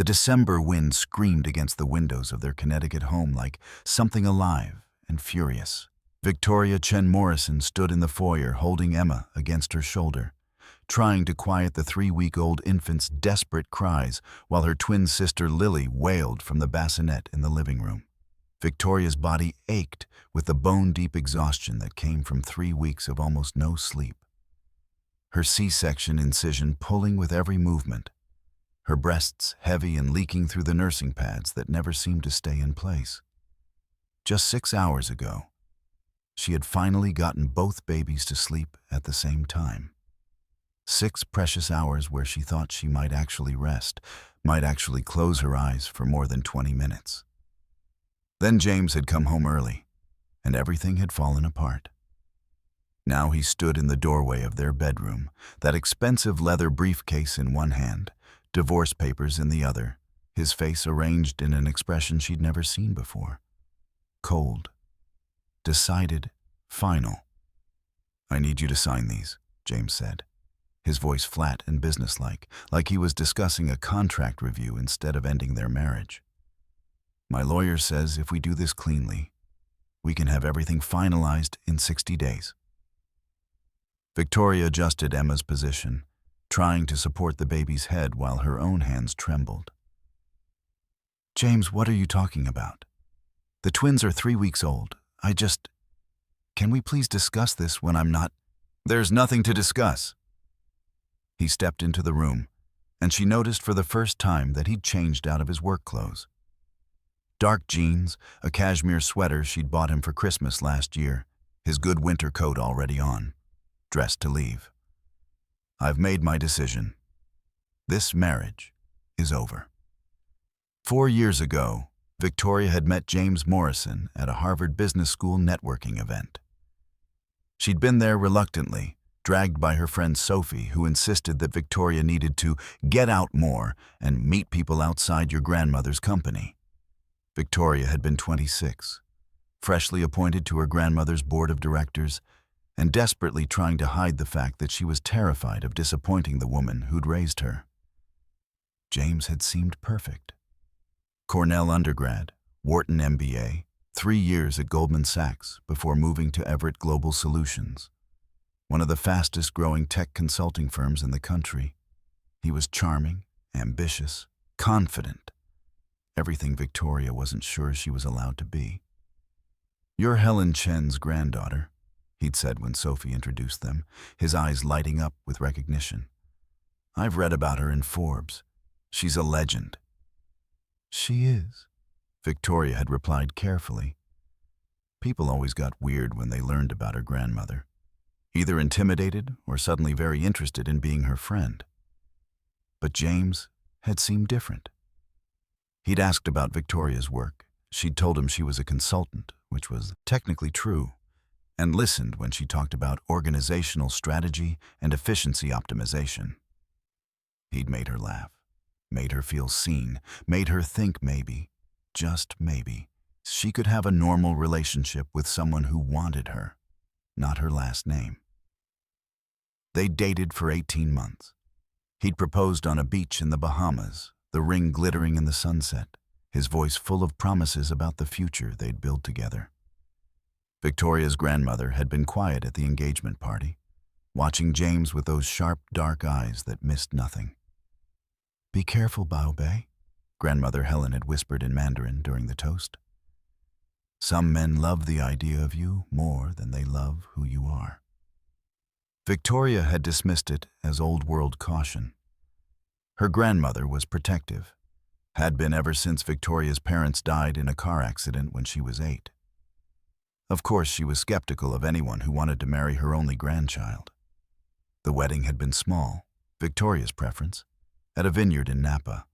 The December wind screamed against the windows of their Connecticut home like something alive and furious. Victoria Chen-Morrison stood in the foyer holding Emma against her shoulder, trying to quiet the 3-week-old infant's desperate cries while her twin sister Lily wailed from the bassinet in the living room. Victoria's body ached with the bone-deep exhaustion that came from 3 weeks of almost no sleep. Her C-section incision pulling with every movement, her breasts heavy and leaking through the nursing pads that never seemed to stay in place. Just 6 hours ago, she had finally gotten both babies to sleep at the same time. 6 precious hours where she thought she might actually rest, might actually close her eyes for more than 20 minutes. Then James had come home early, and everything had fallen apart. Now he stood in the doorway of their bedroom, that expensive leather briefcase in one hand, divorce papers in the other, his face arranged in an expression she'd never seen before. Cold. Decided. Final. "I need you to sign these," James said, his voice flat and businesslike, like he was discussing a contract review instead of ending their marriage. "My lawyer says if we do this cleanly, we can have everything finalized in 60 days. Victoria adjusted Emma's position, trying to support the baby's head while her own hands trembled. "James, what are you talking about? The twins are 3 weeks old. Can we please discuss this when I'm not—" "There's nothing to discuss." He stepped into the room, and she noticed for the first time that he'd changed out of his work clothes. Dark jeans, a cashmere sweater she'd bought him for Christmas last year, his good winter coat already on, dressed to leave. "I've made my decision. This marriage is over." 4 years ago, Victoria had met James Morrison at a Harvard Business School networking event. She'd been there reluctantly, dragged by her friend Sophie, who insisted that Victoria needed to get out more and meet people outside your grandmother's company. Victoria had been 26, freshly appointed to her grandmother's board of directors, and desperately trying to hide the fact that she was terrified of disappointing the woman who'd raised her. James had seemed perfect. Cornell undergrad, Wharton MBA, 3 years at Goldman Sachs before moving to Everett Global Solutions, one of the fastest-growing tech consulting firms in the country. He was charming, ambitious, confident, everything Victoria wasn't sure she was allowed to be. "You're Helen Chen's granddaughter," he'd said when Sophie introduced them, his eyes lighting up with recognition. "I've read about her in Forbes. She's a legend." "She is," Victoria had replied carefully. People always got weird when they learned about her grandmother, either intimidated or suddenly very interested in being her friend. But James had seemed different. He'd asked about Victoria's work. She'd told him she was a consultant, which was technically true, and listened when she talked about organizational strategy and efficiency optimization. He'd made her laugh, made her feel seen, made her think maybe, just maybe, she could have a normal relationship with someone who wanted her, not her last name. They dated for 18 months. He'd proposed on a beach in the Bahamas, the ring glittering in the sunset, his voice full of promises about the future they'd build together. Victoria's grandmother had been quiet at the engagement party, watching James with those sharp, dark eyes that missed nothing. "Be careful, Baobei," Grandmother Helen had whispered in Mandarin during the toast. "Some men love the idea of you more than they love who you are." Victoria had dismissed it as old-world caution. Her grandmother was protective, had been ever since Victoria's parents died in a car accident when she was 8. Of course, she was skeptical of anyone who wanted to marry her only grandchild. The wedding had been small, Victoria's preference, at a vineyard in Napa.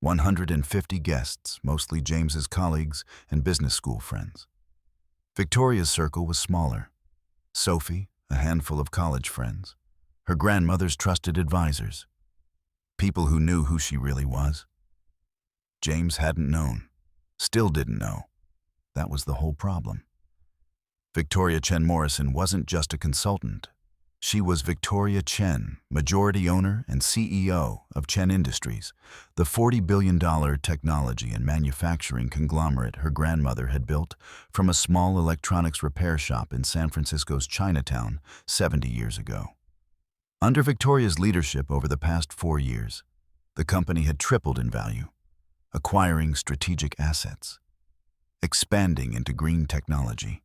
150 guests, mostly James's colleagues and business school friends. Victoria's circle was smaller. Sophie, a handful of college friends, her grandmother's trusted advisors, people who knew who she really was. James hadn't known, still didn't know. That was the whole problem. Victoria Chen-Morrison wasn't just a consultant. She was Victoria Chen, majority owner and CEO of Chen Industries, the $40 billion technology and manufacturing conglomerate her grandmother had built from a small electronics repair shop in San Francisco's Chinatown 70 years ago. Under Victoria's leadership over the past 4 years, the company had tripled in value, acquiring strategic assets, expanding into green technology,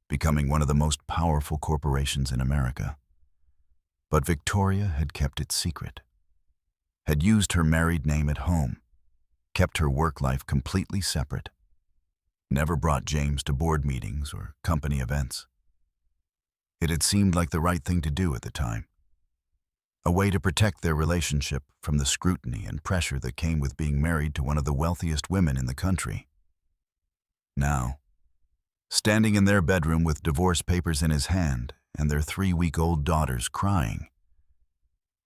becoming one of the most powerful corporations in America. But Victoria had kept it secret, had used her married name at home, kept her work life completely separate, never brought James to board meetings or company events. It had seemed like the right thing to do at the time, a way to protect their relationship from the scrutiny and pressure that came with being married to one of the wealthiest women in the country. Now, standing in their bedroom with divorce papers in his hand and their 3-week-old daughters crying,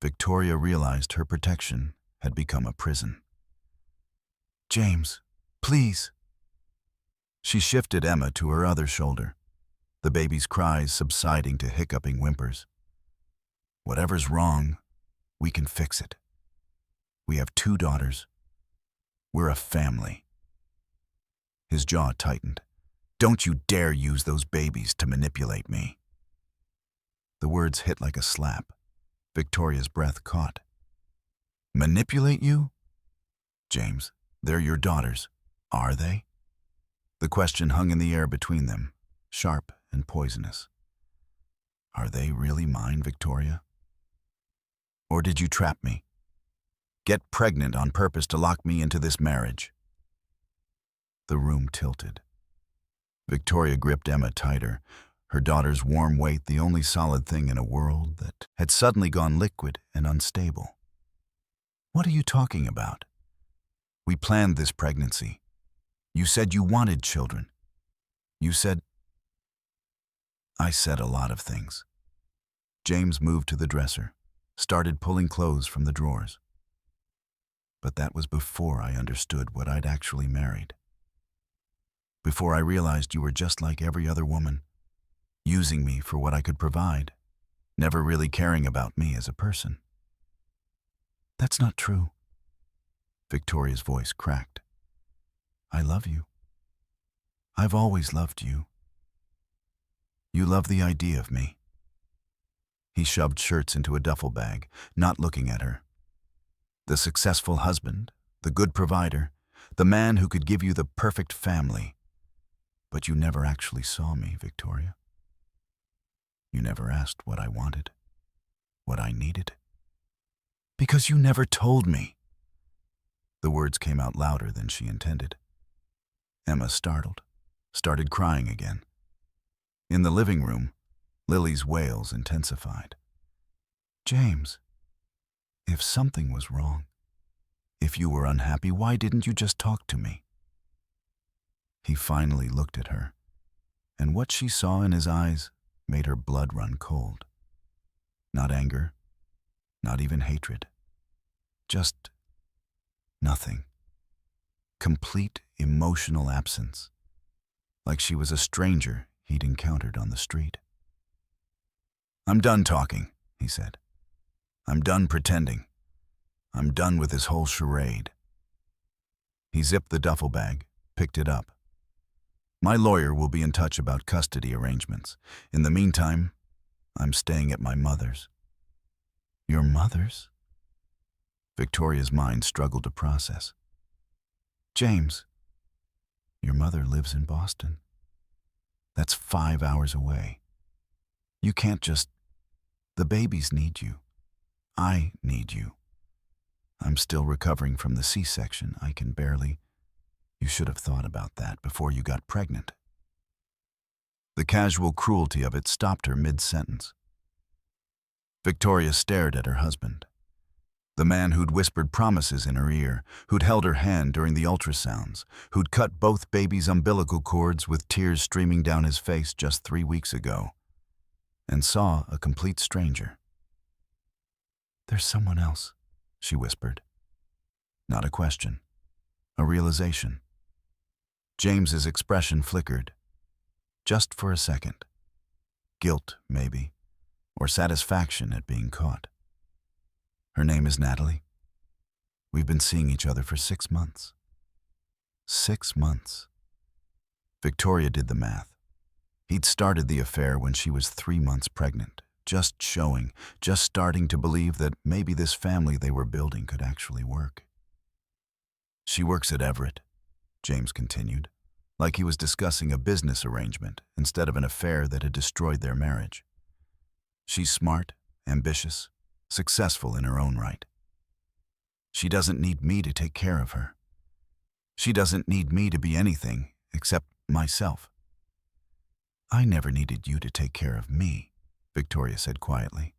Victoria realized her protection had become a prison. "James, please." She shifted Emma to her other shoulder, the baby's cries subsiding to hiccuping whimpers. "Whatever's wrong, we can fix it. We have 2 daughters. We're a family." His jaw tightened. "Don't you dare use those babies to manipulate me." The words hit like a slap. Victoria's breath caught. "Manipulate you?" "James, they're your daughters. Are they?" The question hung in the air between them, sharp and poisonous. "Are they really mine, Victoria? Or did you trap me? Get pregnant on purpose to lock me into this marriage?" The room tilted. Victoria gripped Emma tighter, her daughter's warm weight the only solid thing in a world that had suddenly gone liquid and unstable. "What are you talking about? We planned this pregnancy. You said you wanted children. You said—" "I said a lot of things." James moved to the dresser, started pulling clothes from the drawers. "But that was before I understood what I'd actually married. Before I realized you were just like every other woman, using me for what I could provide, never really caring about me as a person." "That's not true." Victoria's voice cracked. "I love you. I've always loved you. You love the idea of me." He shoved shirts into a duffel bag, not looking at her. "The successful husband, the good provider, the man who could give you the perfect family. But you never actually saw me, Victoria. You never asked what I wanted, what I needed. Because you never told me." The words came out louder than she intended. Emma, startled, started crying again. In the living room, Lily's wails intensified. "James, if something was wrong, if you were unhappy, why didn't you just talk to me?" He finally looked at her, and what she saw in his eyes made her blood run cold. Not anger, not even hatred. Just nothing. Complete emotional absence, like she was a stranger he'd encountered on the street. "I'm done talking," he said. "I'm done pretending. I'm done with this whole charade." He zipped the duffel bag, picked it up. "My lawyer will be in touch about custody arrangements. In the meantime, I'm staying at my mother's." "Your mother's?" Victoria's mind struggled to process. "James, your mother lives in Boston. That's 5 hours away. You can't just... The babies need you. I need you. I'm still recovering from the C-section. I can barely... You should have thought about that before you got pregnant." The casual cruelty of it stopped her mid-sentence. Victoria stared at her husband, the man who'd whispered promises in her ear, who'd held her hand during the ultrasounds, who'd cut both babies' umbilical cords with tears streaming down his face just 3 weeks ago, and saw a complete stranger. "There's someone else," she whispered. Not a question, a realization. James's expression flickered, just for a second. Guilt, maybe. or satisfaction at being caught. Her name is Natalie. We've been seeing each other for 6 months. 6 months. Victoria did the math. He'd started the affair when she was 3 months pregnant, just starting to believe that maybe this family they were building could actually work. She works at Everett, James continued, like he was discussing a business arrangement instead of an affair that had destroyed their marriage. She's smart, ambitious, successful in her own right. She doesn't need me to take care of her. She doesn't need me to be anything except myself. I never needed you to take care of me, Victoria said quietly.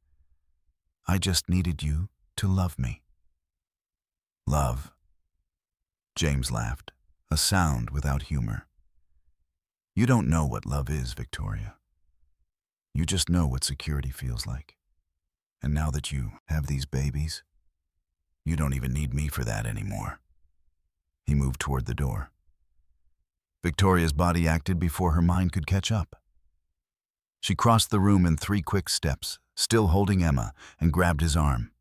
I just needed you to love me. Love. James laughed, a sound without humor. You don't know what love is, Victoria. You just know what security feels like. And now that you have these babies, you don't even need me for that anymore. He moved toward the door. Victoria's body acted before her mind could catch up. She crossed the room in 3 quick steps, still holding Emma, and grabbed his arm.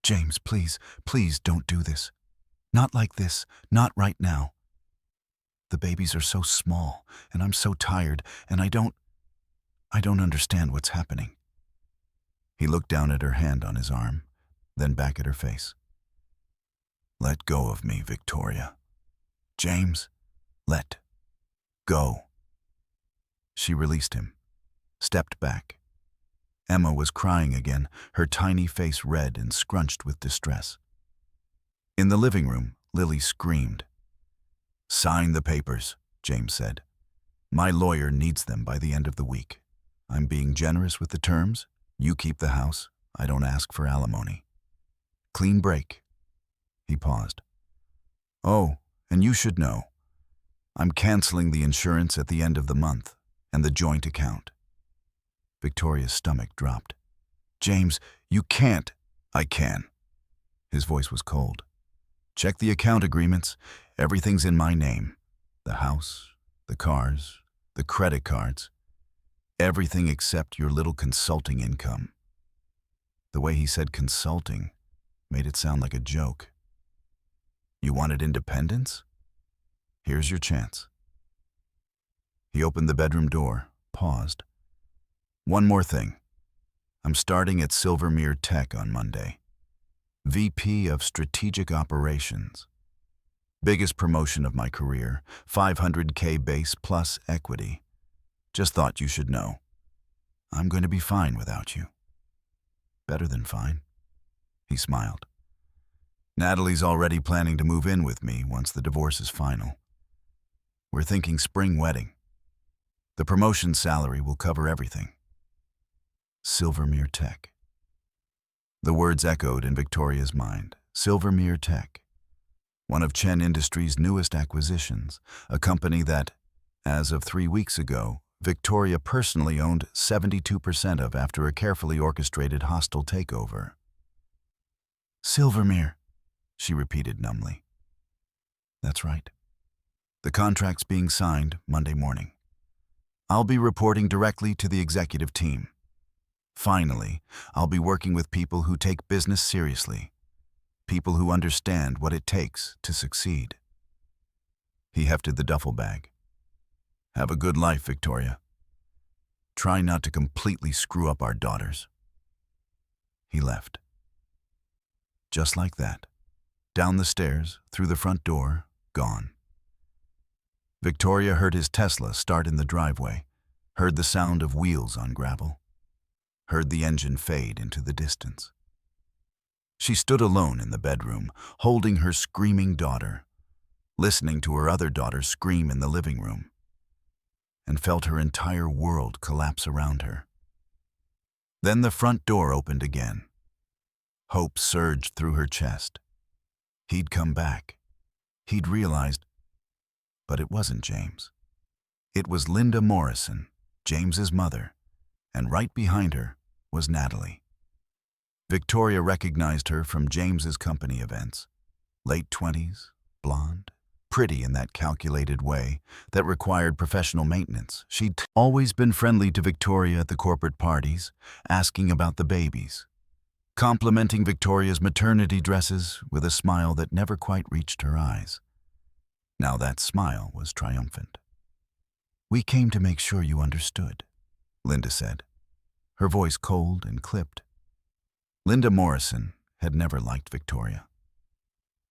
James, please, please don't do this. Not like this, not right now. The babies are so small, and I'm so tired, and I don't understand what's happening. He looked down at her hand on his arm, then back at her face. Let go of me, Victoria. James, let go. She released him, stepped back. Emma was crying again, her tiny face red and scrunched with distress. In the living room, Lily screamed. Sign the papers, James said. My lawyer needs them by the end of the week. I'm being generous with the terms. You keep the house. I don't ask for alimony. Clean break. He paused. Oh, and you should know. I'm canceling the insurance at the end of the month and the joint account. Victoria's stomach dropped. James, you can't. I can. His voice was cold. Check the account agreements. Everything's in my name. The house, the cars, the credit cards. Everything except your little consulting income. The way he said consulting made it sound like a joke. You wanted independence? Here's your chance. He opened the bedroom door, paused. One more thing. I'm starting at Silvermere Tech on Monday. VP of Strategic Operations. Biggest promotion of my career, $500K base plus equity. Just thought you should know. I'm going to be fine without you. Better than fine. He smiled. Natalie's already planning to move in with me once the divorce is final. We're thinking spring wedding. The promotion salary will cover everything. Silvermere Tech. The words echoed in Victoria's mind. Silvermere Tech. One of Chen Industries' newest acquisitions, a company that, as of 3 weeks ago, Victoria personally owned 72% of after a carefully orchestrated hostile takeover. Silvermere, she repeated numbly. That's right. The contract's being signed Monday morning. I'll be reporting directly to the executive team. Finally, I'll be working with people who take business seriously, people who understand what it takes to succeed. He hefted the duffel bag. Have a good life, Victoria. Try not to completely screw up our daughters. He left. Just like that, down the stairs, through the front door, gone. Victoria heard his Tesla start in the driveway, heard the sound of wheels on gravel, heard the engine fade into the distance. She stood alone in the bedroom, holding her screaming daughter, listening to her other daughter scream in the living room, and felt her entire world collapse around her. Then the front door opened again. Hope surged through her chest. He'd come back. He'd realized, but it wasn't James. It was Linda Morrison, James's mother, and right behind her was Natalie. Victoria recognized her from James's company events. Late 20s, blonde, pretty in that calculated way that required professional maintenance. She'd always been friendly to Victoria at the corporate parties, asking about the babies, complimenting Victoria's maternity dresses with a smile that never quite reached her eyes. Now that smile was triumphant. "We came to make sure you understood," Linda said, her voice cold and clipped. Linda Morrison had never liked Victoria,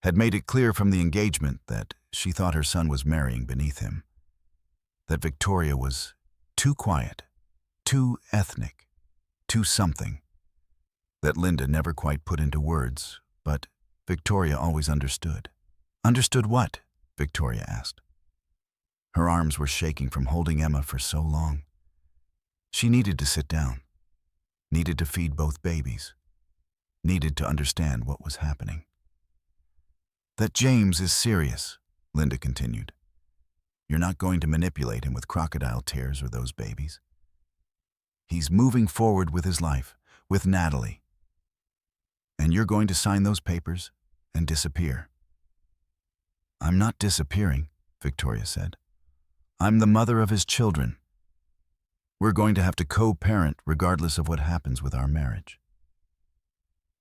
had made it clear from the engagement that she thought her son was marrying beneath him, that Victoria was too quiet, too ethnic, too something, that Linda never quite put into words, but Victoria always understood. Understood what? Victoria asked. Her arms were shaking from holding Emma for so long. She needed to sit down, needed to feed both babies, needed to understand what was happening. "That James is serious," Linda continued. "You're not going to manipulate him with crocodile tears or those babies. He's moving forward with his life, with Natalie. And you're going to sign those papers and disappear." "I'm not disappearing," Victoria said. "I'm the mother of his children. We're going to have to co-parent regardless of what happens with our marriage."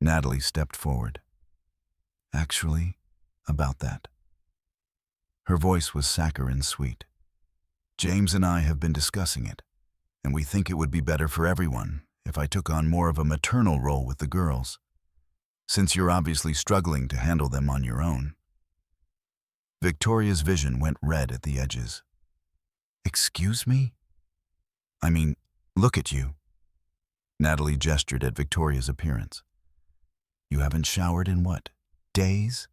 Natalie stepped forward. "Actually, about that." Her voice was saccharine sweet. "James and I have been discussing it, and we think it would be better for everyone if I took on more of a maternal role with the girls, since you're obviously struggling to handle them on your own." Victoria's vision went red at the edges. "Excuse me? I mean, look at you." Natalie gestured at Victoria's appearance. "You haven't showered in what, days?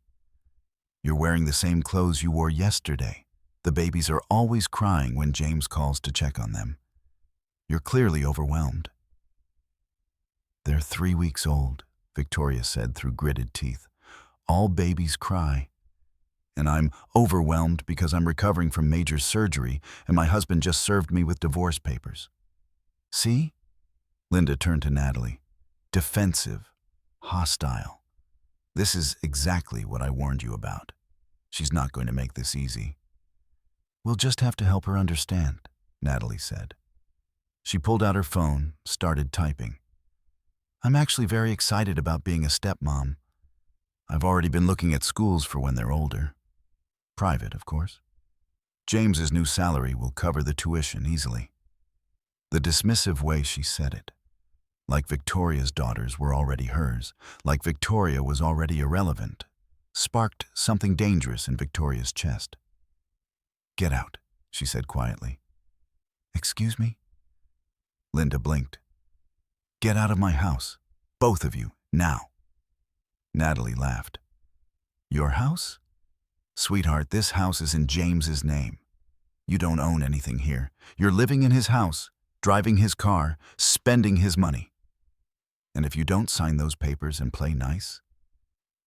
You're wearing the same clothes you wore yesterday. The babies are always crying when James calls to check on them. You're clearly overwhelmed." "They're 3 weeks old," Victoria said through gritted teeth. "All babies cry. And I'm overwhelmed because I'm recovering from major surgery and my husband just served me with divorce papers." "See?" Linda turned to Natalie. "Defensive, hostile. This is exactly what I warned you about. She's not going to make this easy." "We'll just have to help her understand," Natalie said. She pulled out her phone, started typing. "I'm actually very excited about being a stepmom. I've already been looking at schools for when they're older. Private, of course. James's new salary will cover the tuition easily." The dismissive way she said it, like Victoria's daughters were already hers, like Victoria was already irrelevant, sparked something dangerous in Victoria's chest. "Get out," she said quietly. "Excuse me?" Linda blinked. "Get out of my house, both of you, now." Natalie laughed. "Your house? Sweetheart, this house is in James's name. You don't own anything here. You're living in his house, driving his car, spending his money. And if you don't sign those papers and play nice,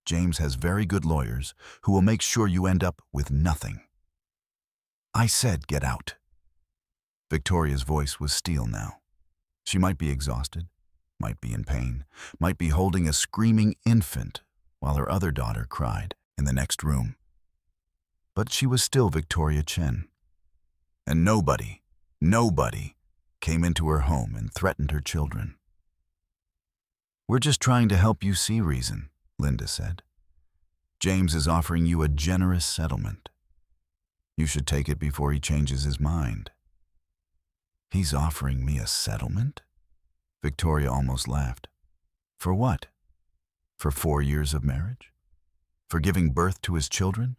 James has very good lawyers who will make sure you end up with nothing." "I said get out." Victoria's voice was steel now. She might be exhausted, might be in pain, might be holding a screaming infant while her other daughter cried in the next room. But she was still Victoria Chen. And nobody came into her home and threatened her children. "We're just trying to help you see reason," Linda said. "James is offering you a generous settlement. You should take it before he changes his mind." "He's offering me a settlement?" Victoria almost laughed. "For what? For 4 years of marriage? For giving birth to his children?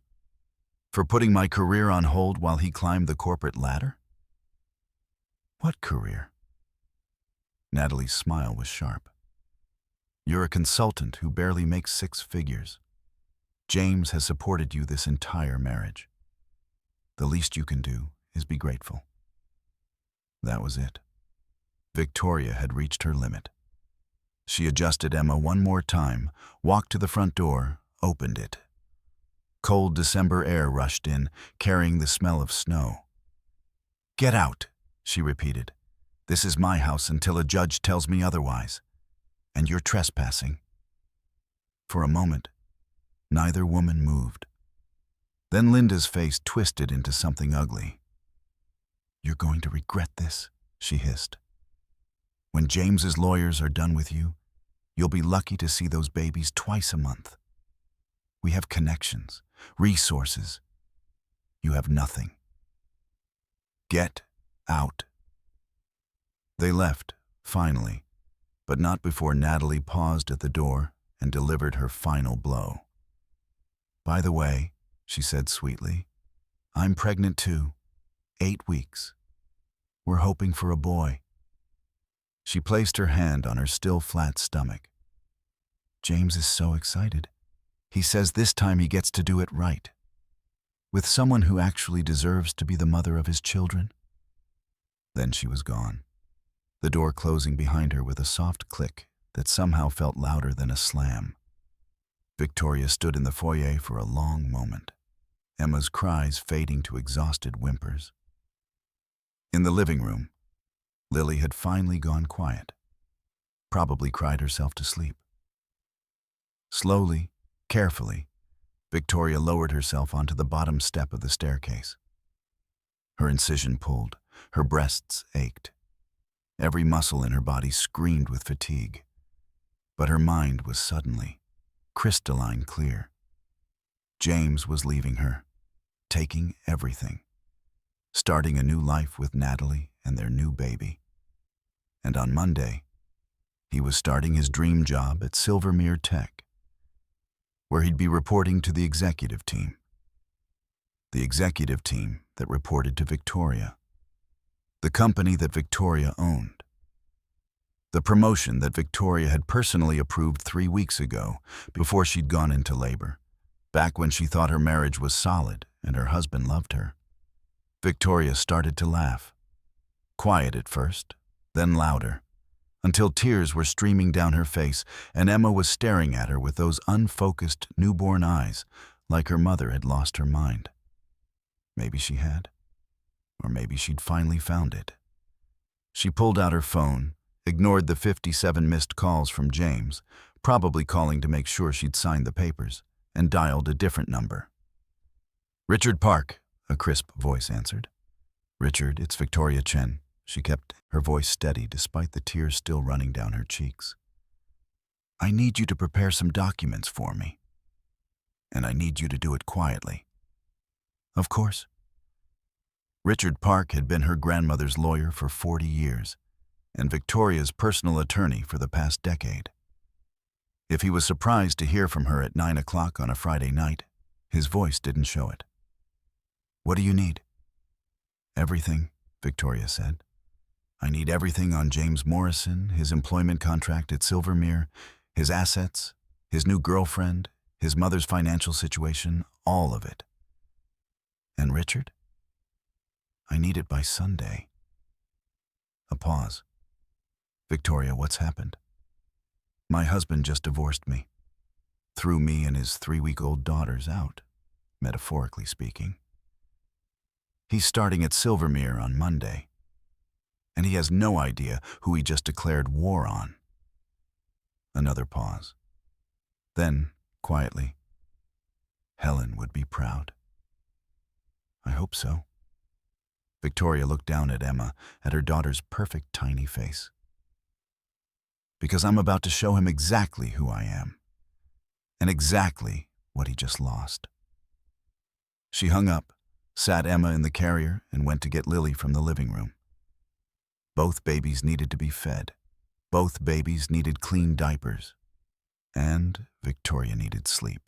For putting my career on hold while he climbed the corporate ladder?" "What career?" Natalie's smile was sharp. "You're a consultant who barely makes 6 figures. James has supported you this entire marriage. The least you can do is be grateful." That was it. Victoria had reached her limit. She adjusted Emma one more time, walked to the front door, opened it. Cold December air rushed in, carrying the smell of snow. "Get out," she repeated. "This is my house until a judge tells me otherwise. And you're trespassing." For a moment, neither woman moved. Then Linda's face twisted into something ugly. "You're going to regret this," she hissed. "When James's lawyers are done with you, you'll be lucky to see those babies twice a month. We have connections, resources. You have nothing. Get out." They left, finally, but not before Natalie paused at the door and delivered her final blow. "By the way," she said sweetly, "I'm pregnant too. 8 weeks. We're hoping for a boy." She placed her hand on her still flat stomach. "James is so excited. He says this time he gets to do it right. With someone who actually deserves to be the mother of his children." Then she was gone, the door closing behind her with a soft click that somehow felt louder than a slam. Victoria stood in the foyer for a long moment, Emma's cries fading to exhausted whimpers. In the living room, Lily had finally gone quiet, probably cried herself to sleep. Slowly, carefully, Victoria lowered herself onto the bottom step of the staircase. Her incision pulled, her breasts ached. Every muscle in her body screamed with fatigue. But her mind was suddenly crystalline clear. James was leaving her, taking everything, starting a new life with Natalie and their new baby. And on Monday, he was starting his dream job at Silvermere Tech, where he'd be reporting to the executive team. The executive team that reported to Victoria. The company that Victoria owned. The promotion that Victoria had personally approved 3 weeks ago, before she'd gone into labor, back when she thought her marriage was solid and her husband loved her. Victoria started to laugh. Quiet at first, then louder, until tears were streaming down her face and Emma was staring at her with those unfocused, newborn eyes, like her mother had lost her mind. Maybe she had. Or maybe she'd finally found it. She pulled out her phone, ignored the 57 missed calls from James, probably calling to make sure she'd signed the papers, and dialed a different number. "Richard Park," a crisp voice answered. "Richard, it's Victoria Chen." She kept her voice steady despite the tears still running down her cheeks. "I need you to prepare some documents for me. And I need you to do it quietly." "Of course." Richard Park had been her grandmother's lawyer for 40 years, and Victoria's personal attorney for the past decade. If he was surprised to hear from her at 9 o'clock on a Friday night, his voice didn't show it. "What do you need?" "Everything," Victoria said. "I need everything on James Morrison, his employment contract at Silvermere, his assets, his new girlfriend, his mother's financial situation, all of it." "And Richard?" "I need it by Sunday." A pause. "Victoria, what's happened?" "My husband just divorced me. Threw me and his 3-week-old daughters out, metaphorically speaking. He's starting at Silvermere on Monday, and he has no idea who he just declared war on." Another pause. Then, quietly, "Helen would be proud." "I hope so." Victoria looked down at Emma, at her daughter's perfect tiny face. "Because I'm about to show him exactly who I am, and exactly what he just lost." She hung up, sat Emma in the carrier, and went to get Lily from the living room. Both babies needed to be fed. Both babies needed clean diapers. And Victoria needed sleep.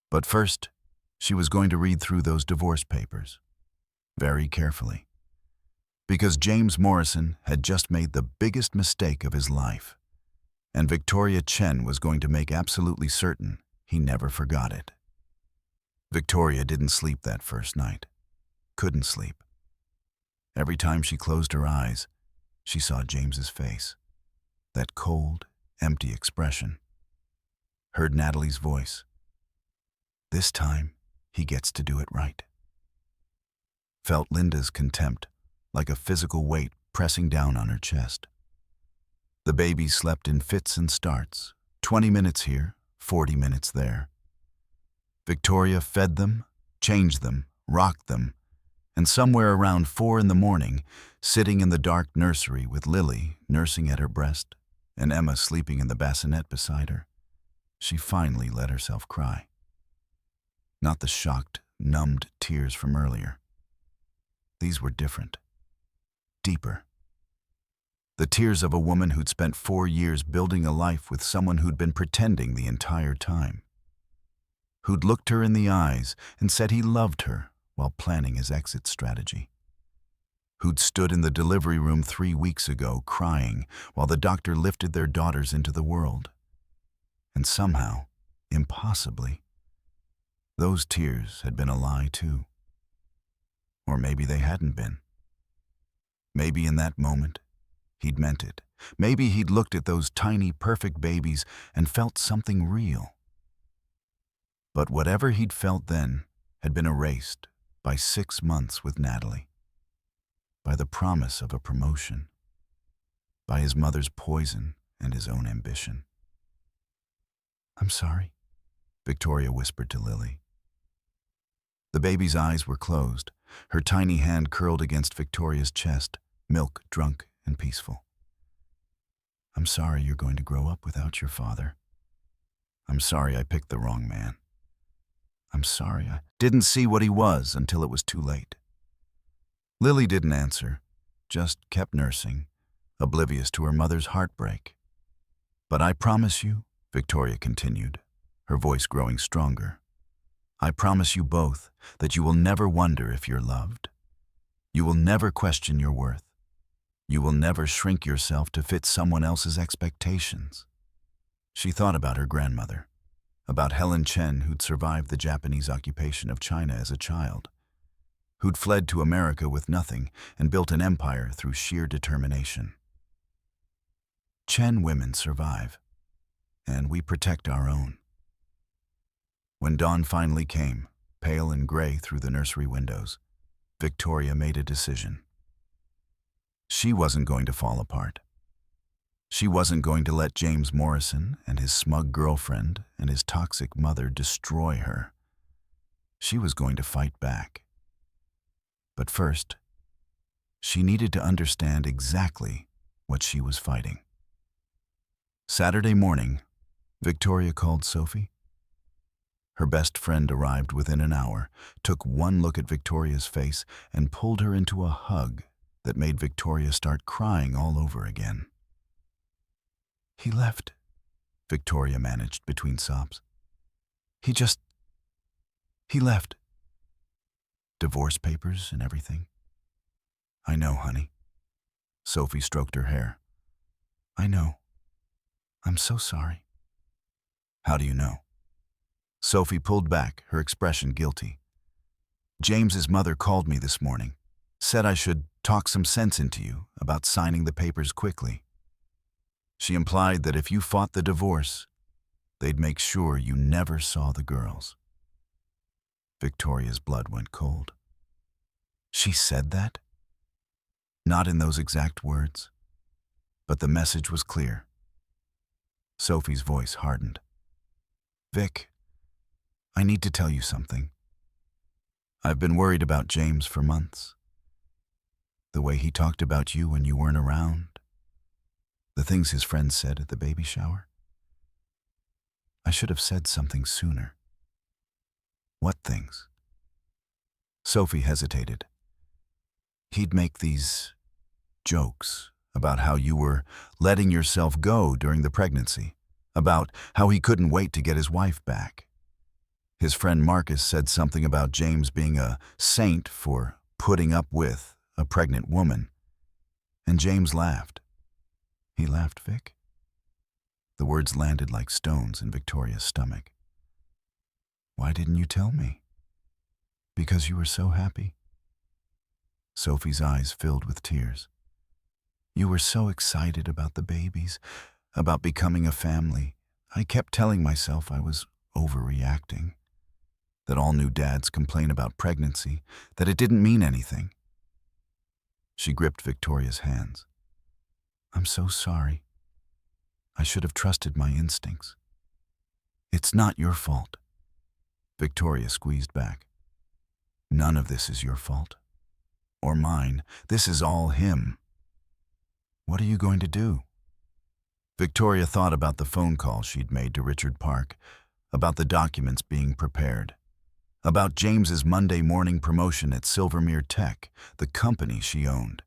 But first, she was going to read through those divorce papers, very carefully. Because James Morrison had just made the biggest mistake of his life, and Victoria Chen was going to make absolutely certain he never forgot it. Victoria didn't sleep that first night. Couldn't sleep. Every time she closed her eyes, she saw James's face. That cold, empty expression. Heard Natalie's voice. This time, he gets to do it right. Felt Linda's contempt, like a physical weight pressing down on her chest. The babies slept in fits and starts, 20 minutes here, 40 minutes there. Victoria fed them, changed them, rocked them, and somewhere around 4 in the morning, sitting in the dark nursery with Lily nursing at her breast and Emma sleeping in the bassinet beside her, she finally let herself cry. Not the shocked, numbed tears from earlier. These were different, deeper. The tears of a woman who'd spent 4 years building a life with someone who'd been pretending the entire time, who'd looked her in the eyes and said he loved her while planning his exit strategy, who'd stood in the delivery room 3 weeks ago crying while the doctor lifted their daughters into the world. And somehow, impossibly, those tears had been a lie too. Or maybe they hadn't been. Maybe in that moment, he'd meant it. Maybe he'd looked at those tiny, perfect babies and felt something real. But whatever he'd felt then had been erased by 6 months with Natalie, by the promise of a promotion, by his mother's poison and his own ambition. "I'm sorry," Victoria whispered to Lily. The baby's eyes were closed, her tiny hand curled against Victoria's chest, milk drunk and peaceful. "I'm sorry you're going to grow up without your father. I'm sorry I picked the wrong man. I'm sorry I didn't see what he was until it was too late." Lily didn't answer, just kept nursing, oblivious to her mother's heartbreak. "But I promise you," Victoria continued, her voice growing stronger, "I promise you both that you will never wonder if you're loved. You will never question your worth. You will never shrink yourself to fit someone else's expectations." She thought about her grandmother, about Helen Chen, who'd survived the Japanese occupation of China as a child, who'd fled to America with nothing and built an empire through sheer determination. Chen women survive, and we protect our own. When dawn finally came, pale and gray through the nursery windows, Victoria made a decision. She wasn't going to fall apart. She wasn't going to let Chen-Morrison and his smug girlfriend and his toxic mother destroy her. She was going to fight back. But first, she needed to understand exactly what she was fighting. Saturday morning, Victoria called Sophie. Her best friend arrived within an hour, took one look at Victoria's face, and pulled her into a hug that made Victoria start crying all over again. "He left," Victoria managed between sobs. He left. Divorce papers and everything." "I know, honey." Sophie stroked her hair. "I know. I'm so sorry." "How do you know?" Sophie pulled back, her expression guilty. "James's mother called me this morning, said I should talk some sense into you about signing the papers quickly. She implied that if you fought the divorce, they'd make sure you never saw the girls." Victoria's blood went cold. She said that? Not in those exact words, but the message was clear. Sophie's voice hardened. "Vic, I need to tell you something. I've been worried about James for months. The way he talked about you when you weren't around, the things his friends said at the baby shower. I should have said something sooner." "What things?" Sophie hesitated. "He'd make these jokes about how you were letting yourself go during the pregnancy, about how he couldn't wait to get his wife back. His friend Marcus said something about James being a saint for putting up with a pregnant woman, and James laughed." "He laughed, Vic?" The words landed like stones in Victoria's stomach. "Why didn't you tell me?" "Because you were so happy." Sophie's eyes filled with tears. "You were so excited about the babies, about becoming a family. I kept telling myself I was overreacting, that all new dads complain about pregnancy, that it didn't mean anything." She gripped Victoria's hands. "I'm so sorry. I should have trusted my instincts." "It's not your fault." Victoria squeezed back. None of this is your fault. Or mine. This is all him. What are you going to do? Victoria thought about the phone call she'd made to Richard Park, about the documents being prepared, about James's Monday morning promotion at Silvermere Tech, the company she owned.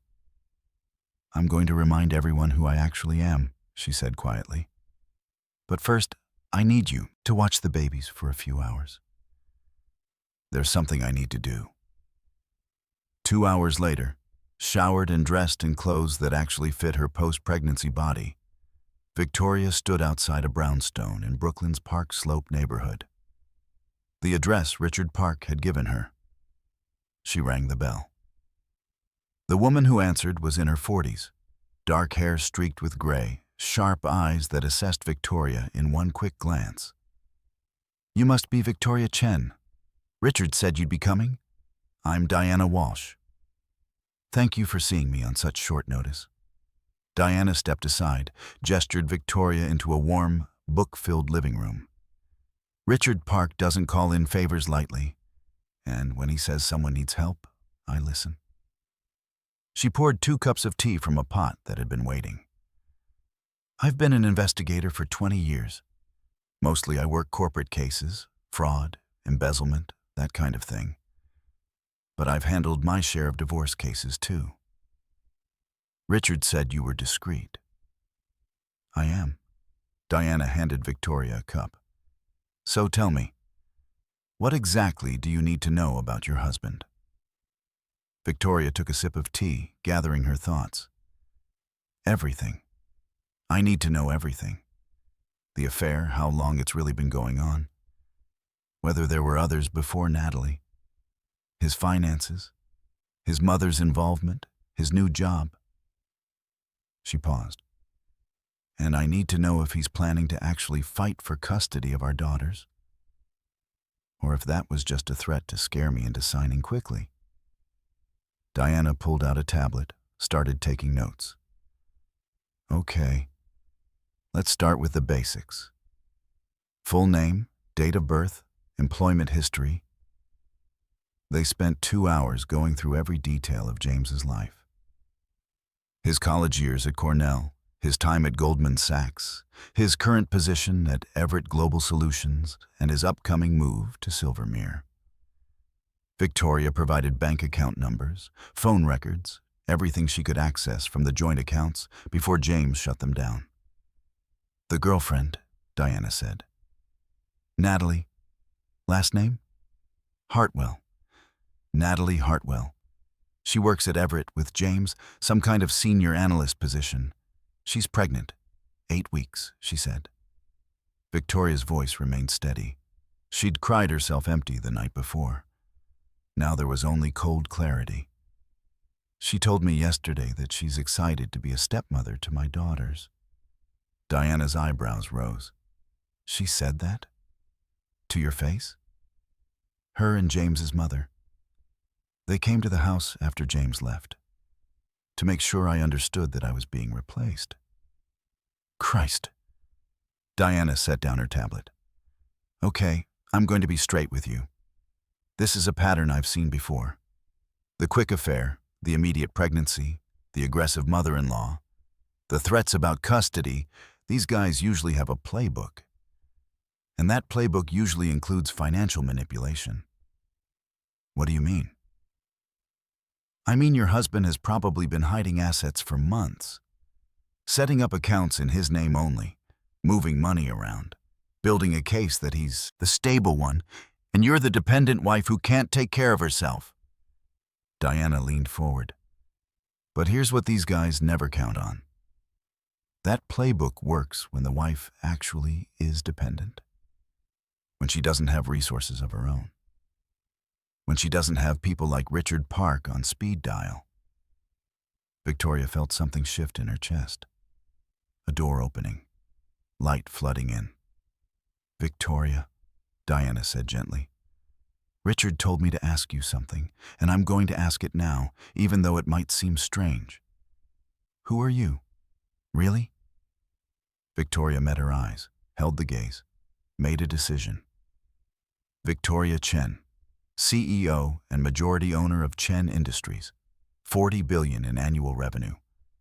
I'm going to remind everyone who I actually am, she said quietly. But first, I need you to watch the babies for a few hours. There's something I need to do. 2 hours later, showered and dressed in clothes that actually fit her post-pregnancy body, Victoria stood outside a brownstone in Brooklyn's Park Slope neighborhood. The address Richard Park had given her. She rang the bell. The woman who answered was in her 40s, dark hair streaked with gray, sharp eyes that assessed Victoria in one quick glance. You must be Victoria Chen. Richard said you'd be coming? I'm Diana Walsh. Thank you for seeing me on such short notice. Diana stepped aside, gestured Victoria into a warm, book-filled living room. Richard Park doesn't call in favors lightly, and when he says someone needs help, I listen. She poured 2 cups of tea from a pot that had been waiting. I've been an investigator for 20 years. Mostly I work corporate cases, fraud, embezzlement, that kind of thing. But I've handled my share of divorce cases too. Richard said you were discreet. I am. Diana handed Victoria a cup. So tell me, what exactly do you need to know about your husband? Victoria took a sip of tea, gathering her thoughts. Everything. I need to know everything. The affair, how long it's really been going on. Whether there were others before Natalie. His finances. His mother's involvement. His new job. She paused. And I need to know if he's planning to actually fight for custody of our daughters. Or if that was just a threat to scare me into signing quickly. Diana pulled out a tablet, started taking notes. Okay. Let's start with the basics. Full name, date of birth, employment history. They spent 2 hours going through every detail of James's life. His college years at Cornell, his time at Goldman Sachs, his current position at Everett Global Solutions, and his upcoming move to Silvermere. Victoria provided bank account numbers, phone records, everything she could access from the joint accounts before James shut them down. The girlfriend, Diana said. Natalie. Last name? Hartwell. Natalie Hartwell. She works at Everett with James, some kind of senior analyst position. She's pregnant. 8 weeks, she said. Victoria's voice remained steady. She'd cried herself empty the night before. Now there was only cold clarity. She told me yesterday that she's excited to be a stepmother to my daughters. Diana's eyebrows rose. She said that? To your face? Her and James's mother. They came to the house after James left, to make sure I understood that I was being replaced. Christ. Diana set down her tablet. Okay, I'm going to be straight with you. This is a pattern I've seen before. The quick affair, the immediate pregnancy, the aggressive mother-in-law, the threats about custody, these guys usually have a playbook. And that playbook usually includes financial manipulation. What do you mean? I mean your husband has probably been hiding assets for months, setting up accounts in his name only, moving money around, building a case that he's the stable one, and you're the dependent wife who can't take care of herself. Diana leaned forward. But here's what these guys never count on. That playbook works when the wife actually is dependent. When she doesn't have resources of her own. When she doesn't have people like Richard Park on speed dial. Victoria felt something shift in her chest. A door opening. Light flooding in. Victoria, Diana said gently. Richard told me to ask you something, and I'm going to ask it now, even though it might seem strange. Who are you? Really? Victoria met her eyes, held the gaze, made a decision. Victoria Chen, CEO and majority owner of Chen Industries, $40 billion in annual revenue,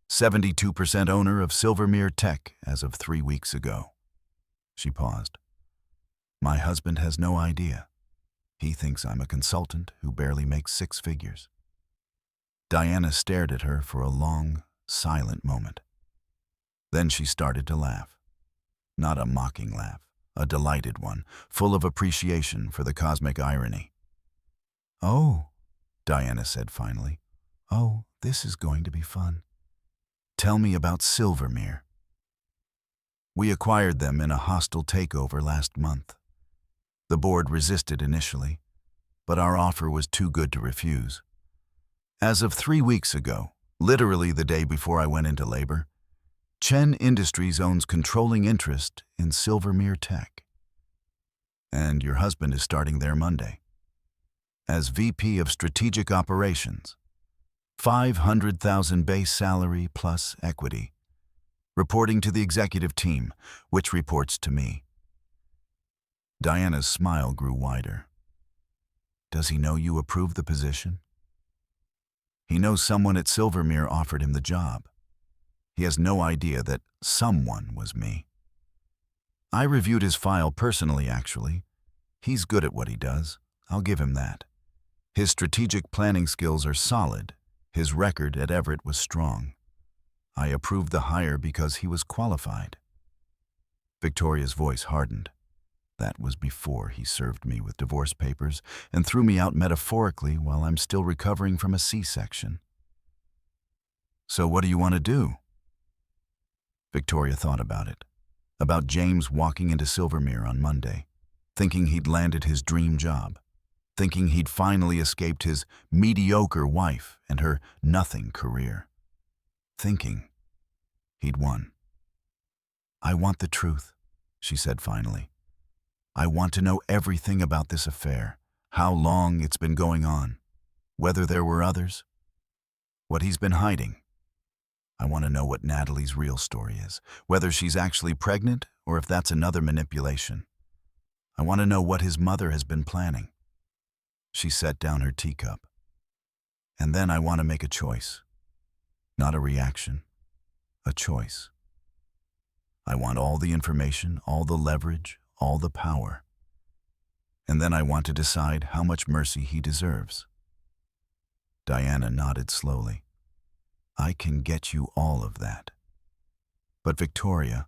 72% owner of Silvermere Tech as of 3 weeks ago. She paused. My husband has no idea. He thinks I'm a consultant who barely makes 6 figures. Diana stared at her for a long, silent moment. Then she started to laugh. Not a mocking laugh, a delighted one, full of appreciation for the cosmic irony. Oh, Diana said finally. Oh, this is going to be fun. Tell me about Silvermere. We acquired them in a hostile takeover last month. The board resisted initially, but our offer was too good to refuse. As of 3 weeks ago, literally the day before I went into labor, Chen Industries owns controlling interest in Silvermere Tech. And your husband is starting there Monday. As VP of Strategic Operations, $500,000 base salary plus equity, reporting to the executive team, which reports to me. Diana's smile grew wider. Does he know you approved the position? He knows someone at Silvermere offered him the job. He has no idea that someone was me. I reviewed his file personally, actually. He's good at what he does. I'll give him that. His strategic planning skills are solid. His record at Everett was strong. I approved the hire because he was qualified. Victoria's voice hardened. That was before he served me with divorce papers and threw me out metaphorically while I'm still recovering from a C-section. So what do you want to do? Victoria thought about it. About James walking into Silvermere on Monday, thinking he'd landed his dream job, thinking he'd finally escaped his mediocre wife and her nothing career, thinking he'd won. I want the truth, she said finally. I want to know everything about this affair, how long it's been going on, whether there were others, what he's been hiding. I want to know what Natalie's real story is, whether she's actually pregnant or if that's another manipulation. I want to know what his mother has been planning. She set down her teacup. And then I want to make a choice. Not a reaction, a choice. I want all the information, all the leverage, all the power. And then I want to decide how much mercy he deserves. Diana nodded slowly. I can get you all of that. But Victoria,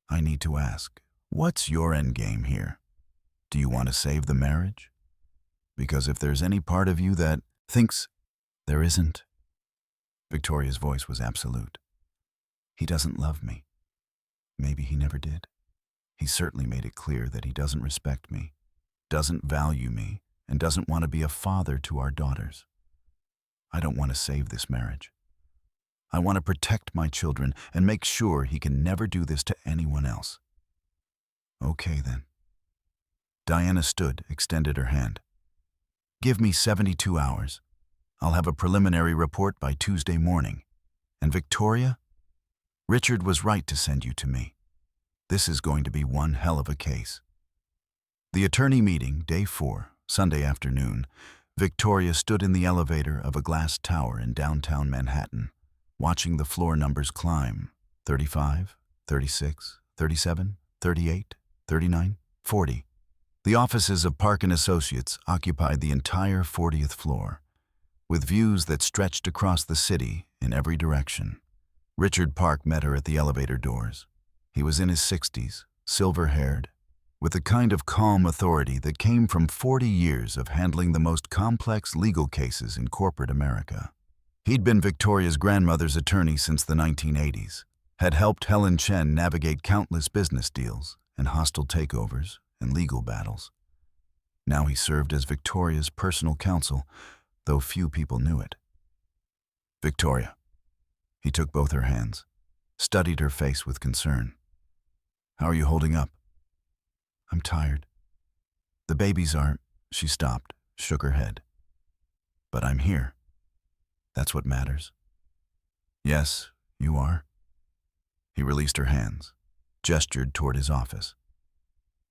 I need to ask, what's your end game here? Do you want to save the marriage? Because if there's any part of you that thinks there isn't, Victoria's voice was absolute. He doesn't love me. Maybe he never did. He certainly made it clear that he doesn't respect me, doesn't value me, and doesn't want to be a father to our daughters. I don't want to save this marriage. I want to protect my children and make sure he can never do this to anyone else. Okay, then. Diana stood, extended her hand. Give me 72 hours. I'll have a preliminary report by Tuesday morning. And Victoria, Richard was right to send you to me. This is going to be one hell of a case. The attorney meeting, day 4, Sunday afternoon, Victoria stood in the elevator of a glass tower in downtown Manhattan, watching the floor numbers climb, 35, 36, 37, 38, 39, 40. The offices of Park & Associates occupied the entire 40th floor, with views that stretched across the city in every direction. Richard Park met her at the elevator doors. He was in his 60s, silver-haired, with the kind of calm authority that came from 40 years of handling the most complex legal cases in corporate America. He'd been Victoria's grandmother's attorney since the 1980s, had helped Helen Chen navigate countless business deals and hostile takeovers and legal battles. Now he served as Victoria's personal counsel, though few people knew it. Victoria. He took both her hands, studied her face with concern. How are you holding up? I'm tired. The babies are... She stopped, shook her head. But I'm here. That's what matters. Yes, you are. He released her hands, gestured toward his office.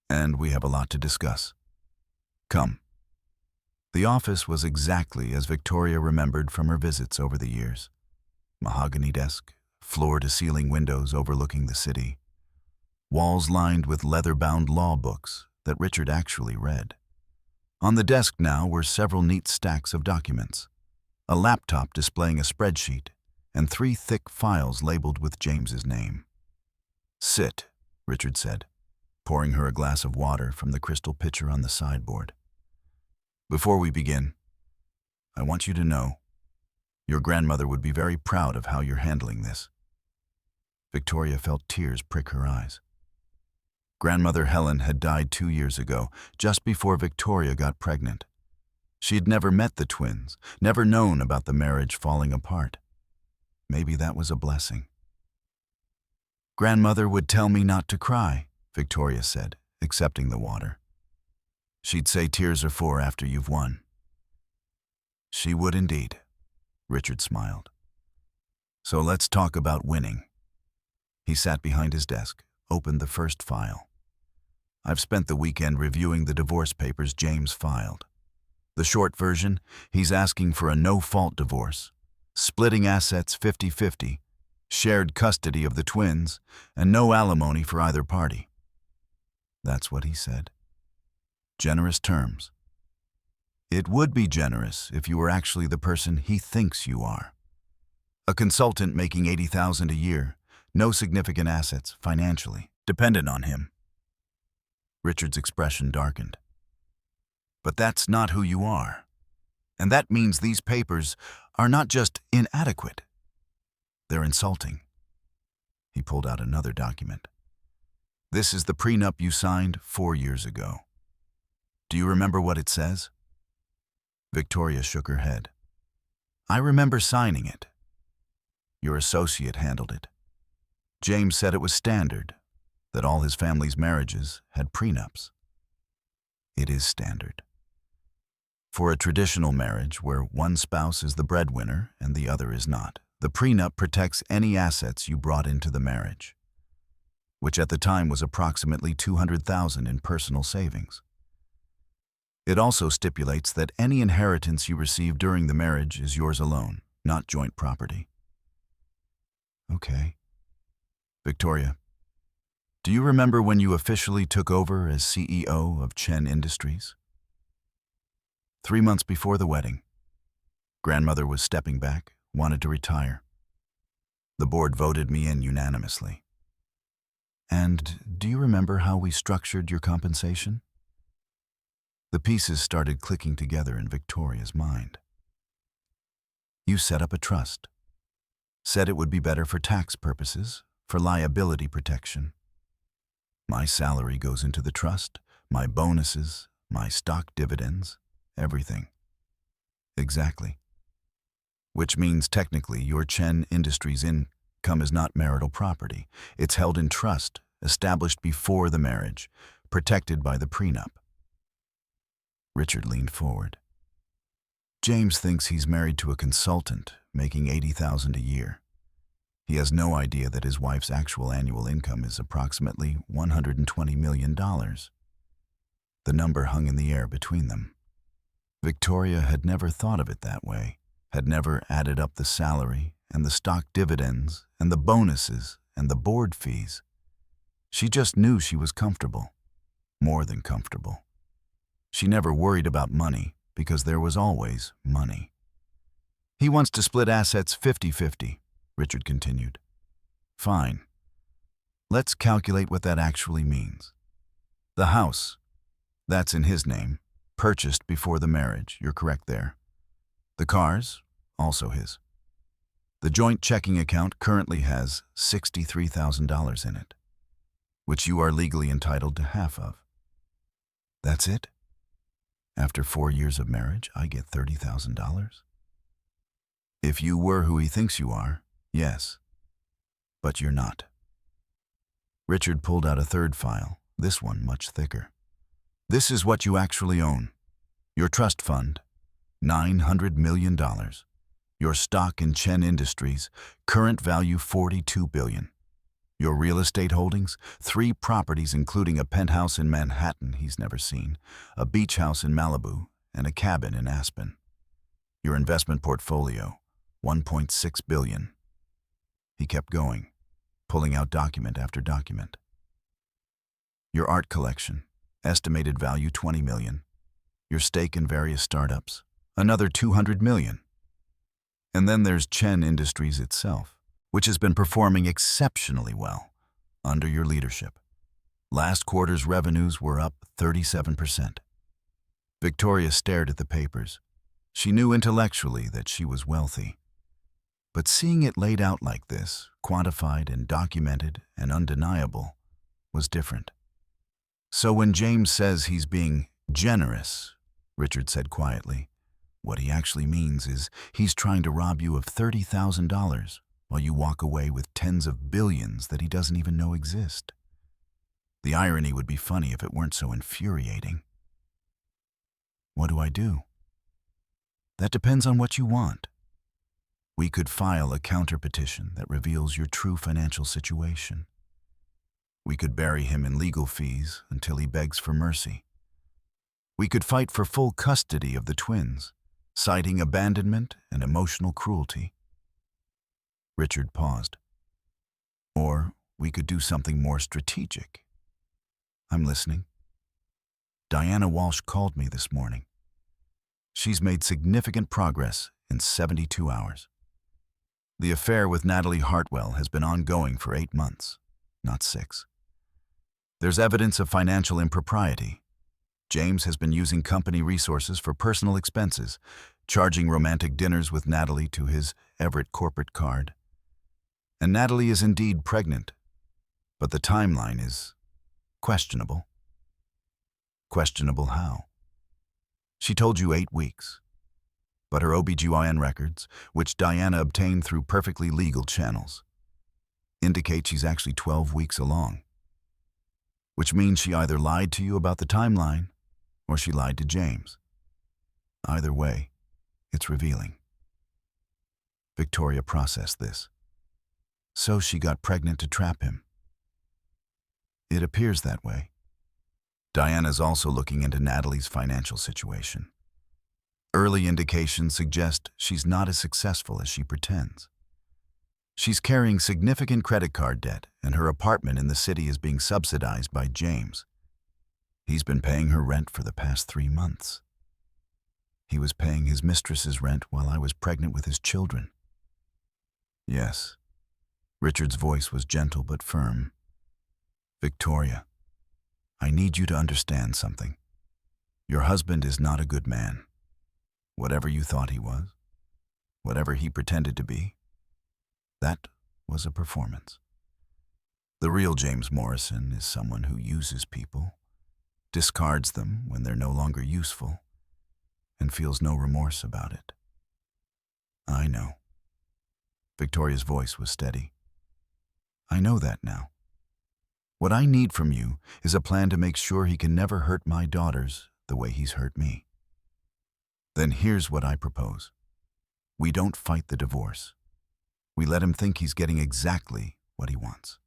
And we have a lot to discuss. Come. The office was exactly as Victoria remembered from her visits over the years. Mahogany desk, floor-to-ceiling windows overlooking the city, walls lined with leather-bound law books that Richard actually read. On the desk now were several neat stacks of documents, a laptop displaying a spreadsheet, and 3 thick files labeled with James's name. "Sit," Richard said, pouring her a glass of water from the crystal pitcher on the sideboard. "Before we begin, I want you to know your grandmother would be very proud of how you're handling this." Victoria felt tears prick her eyes. Grandmother Helen had died 2 years ago, just before Victoria got pregnant. She had never met the twins, never known about the marriage falling apart. Maybe that was a blessing. "Grandmother would tell me not to cry," Victoria said, accepting the water. "She'd say tears are for after you've won." "She would indeed," Richard smiled. "So let's talk about winning." He sat behind his desk, opened the first file. "I've spent the weekend reviewing the divorce papers James filed. The short version, he's asking for a no-fault divorce, splitting assets 50-50, shared custody of the twins, and no alimony for either party." That's what he said. Generous terms. It would be generous if you were actually the person he thinks you are. A consultant making $80,000 a year, no significant assets financially, dependent on him. Richard's expression darkened. "But that's not who you are. And that means these papers are not just inadequate. They're insulting." He pulled out another document. "This is the prenup you signed 4 years ago. Do you remember what it says?" Victoria shook her head. "I remember signing it. Your associate handled it. James said it was standard, that all his family's marriages had prenups." "It is standard. For a traditional marriage where one spouse is the breadwinner and the other is not, the prenup protects any assets you brought into the marriage, which at the time was approximately $200,000 in personal savings. It also stipulates that any inheritance you receive during the marriage is yours alone, not joint property." "Okay." "Victoria, do you remember when you officially took over as CEO of Chen Industries?" 3 months before the wedding. Grandmother was stepping back, wanted to retire. The board voted me in unanimously. "And do you remember how we structured your compensation?" The pieces started clicking together in Victoria's mind. "You set up a trust. Said it would be better for tax purposes, for liability protection. My salary goes into the trust, my bonuses, my stock dividends, everything." "Exactly. Which means technically your Chen Industries income is not marital property. It's held in trust, established before the marriage, protected by the prenup." Richard leaned forward. "James thinks he's married to a consultant, making $80,000 a year. He has no idea that his wife's actual annual income is approximately $120 million. The number hung in the air between them. Victoria had never thought of it that way, had never added up the salary and the stock dividends and the bonuses and the board fees. She just knew she was comfortable, more than comfortable. She never worried about money because there was always money. "He wants to split assets 50-50, Richard continued. "Fine. Let's calculate what that actually means. The house, that's in his name, purchased before the marriage, you're correct there. The cars, also his. The joint checking account currently has $63,000 in it, which you are legally entitled to half of. That's it? After 4 years of marriage, I get $30,000? If you were who he thinks you are, yes. But you're not." Richard pulled out a third file, this one much thicker. "This is what you actually own. Your trust fund, $900 million. Your stock in Chen Industries, current value $42 billion. Your real estate holdings, 3 properties including a penthouse in Manhattan he's never seen, a beach house in Malibu, and a cabin in Aspen. Your investment portfolio, $1.6 billion. He kept going, pulling out document after document. Your art collection, estimated value $20 million. Your stake in various startups, another $200 million. And then there's Chen Industries itself, which has been performing exceptionally well under your leadership. Last quarter's revenues were up 37%. Victoria stared at the papers. She knew intellectually that she was wealthy. But seeing it laid out like this, quantified and documented and undeniable, was different. So when James says he's being generous, Richard said quietly, what he actually means is he's trying to rob you of $30,000 while you walk away with tens of billions that he doesn't even know exist. The irony would be funny if it weren't so infuriating. What do I do? That depends on what you want. We could file a counterpetition that reveals your true financial situation. We could bury him in legal fees until he begs for mercy. We could fight for full custody of the twins, citing abandonment and emotional cruelty. Richard paused. Or we could do something more strategic. I'm listening. Diana Walsh called me this morning. She's made significant progress in 72 hours. The affair with Natalie Hartwell has been ongoing for 8 months, not 6. There's evidence of financial impropriety. James has been using company resources for personal expenses, charging romantic dinners with Natalie to his Everett corporate card. And Natalie is indeed pregnant, but the timeline is questionable. Questionable how? She told you 8 weeks, but her OBGYN records, which Diana obtained through perfectly legal channels, indicate she's actually 12 weeks along, which means she either lied to you about the timeline or she lied to James. Either way, it's revealing. Victoria processed this. So she got pregnant to trap him. It appears that way. Diana's also looking into Natalie's financial situation. Early indications suggest she's not as successful as she pretends. She's carrying significant credit card debt, and her apartment in the city is being subsidized by James. He's been paying her rent for the past 3 months. He was paying his mistress's rent while I was pregnant with his children. Yes. Richard's voice was gentle but firm. Victoria, I need you to understand something. Your husband is not a good man. Whatever you thought he was, whatever he pretended to be, that was a performance. The real James Morrison is someone who uses people, discards them when they're no longer useful, and feels no remorse about it. I know. Victoria's voice was steady. I know that now. What I need from you is a plan to make sure he can never hurt my daughters the way he's hurt me. Then here's what I propose. We don't fight the divorce. We let him think he's getting exactly what he wants.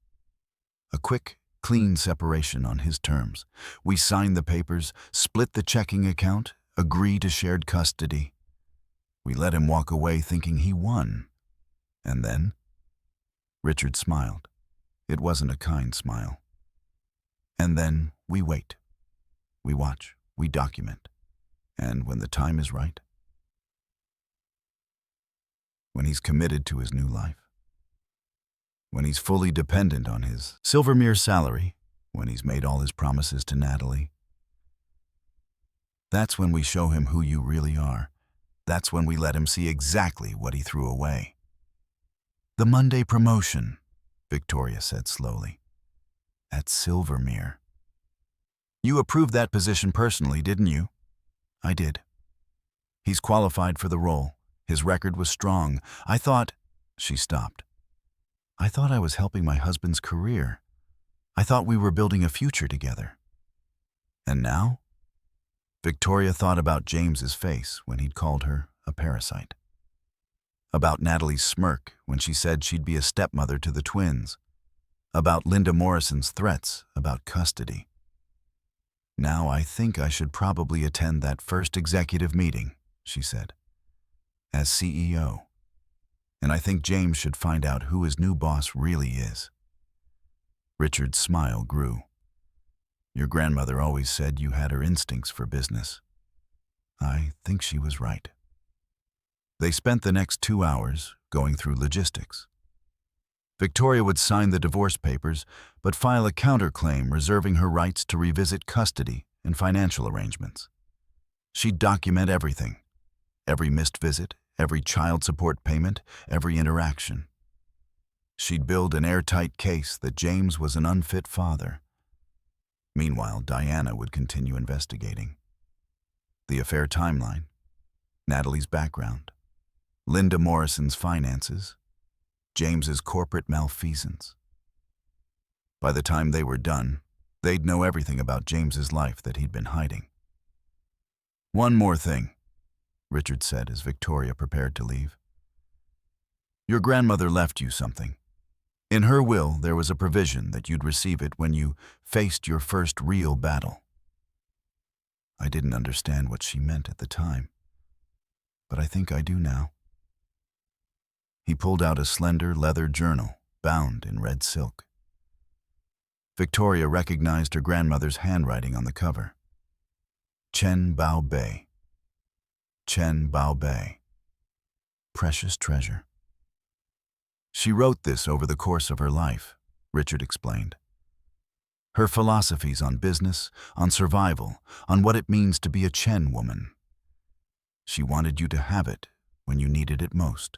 A quick, clean separation on his terms. We sign the papers, split the checking account, agree to shared custody. We let him walk away thinking he won. And then? Richard smiled. It wasn't a kind smile. And then we wait. We watch. We document. And when the time is right, when he's committed to his new life, when he's fully dependent on his Silvermere salary, when he's made all his promises to Natalie, that's when we show him who you really are. That's when we let him see exactly what he threw away. The Monday promotion, Victoria said slowly. At Silvermere. You approved that position personally, didn't you? I did. He's qualified for the role. His record was strong. I thought... She stopped. I thought I was helping my husband's career. I thought we were building a future together. And now? Victoria thought about James's face when he'd called her a parasite. About Natalie's smirk when she said she'd be a stepmother to the twins. About Linda Morrison's threats about custody. Now I think I should probably attend that first executive meeting, she said, as CEO. And I think James should find out who his new boss really is. Richard's smile grew. Your grandmother always said you had her instincts for business. I think she was right. They spent the next 2 hours going through logistics. Victoria would sign the divorce papers, but file a counterclaim reserving her rights to revisit custody and financial arrangements. She'd document everything, every missed visit, every child support payment, every interaction. She'd build an airtight case that James was an unfit father. Meanwhile, Diana would continue investigating. The affair timeline, Natalie's background, Linda Morrison's finances, James's corporate malfeasance. By the time they were done, they'd know everything about James's life that he'd been hiding. One more thing, Richard said as Victoria prepared to leave. Your grandmother left you something. In her will, there was a provision that you'd receive it when you faced your first real battle. I didn't understand what she meant at the time, but I think I do now. He pulled out a slender leather journal bound in red silk. Victoria recognized her grandmother's handwriting on the cover. Chen Bao Bei. Chen Bao Bei. Precious treasure. She wrote this over the course of her life, Richard explained. Her philosophies on business, on survival, on what it means to be a Chen woman. She wanted you to have it when you needed it most.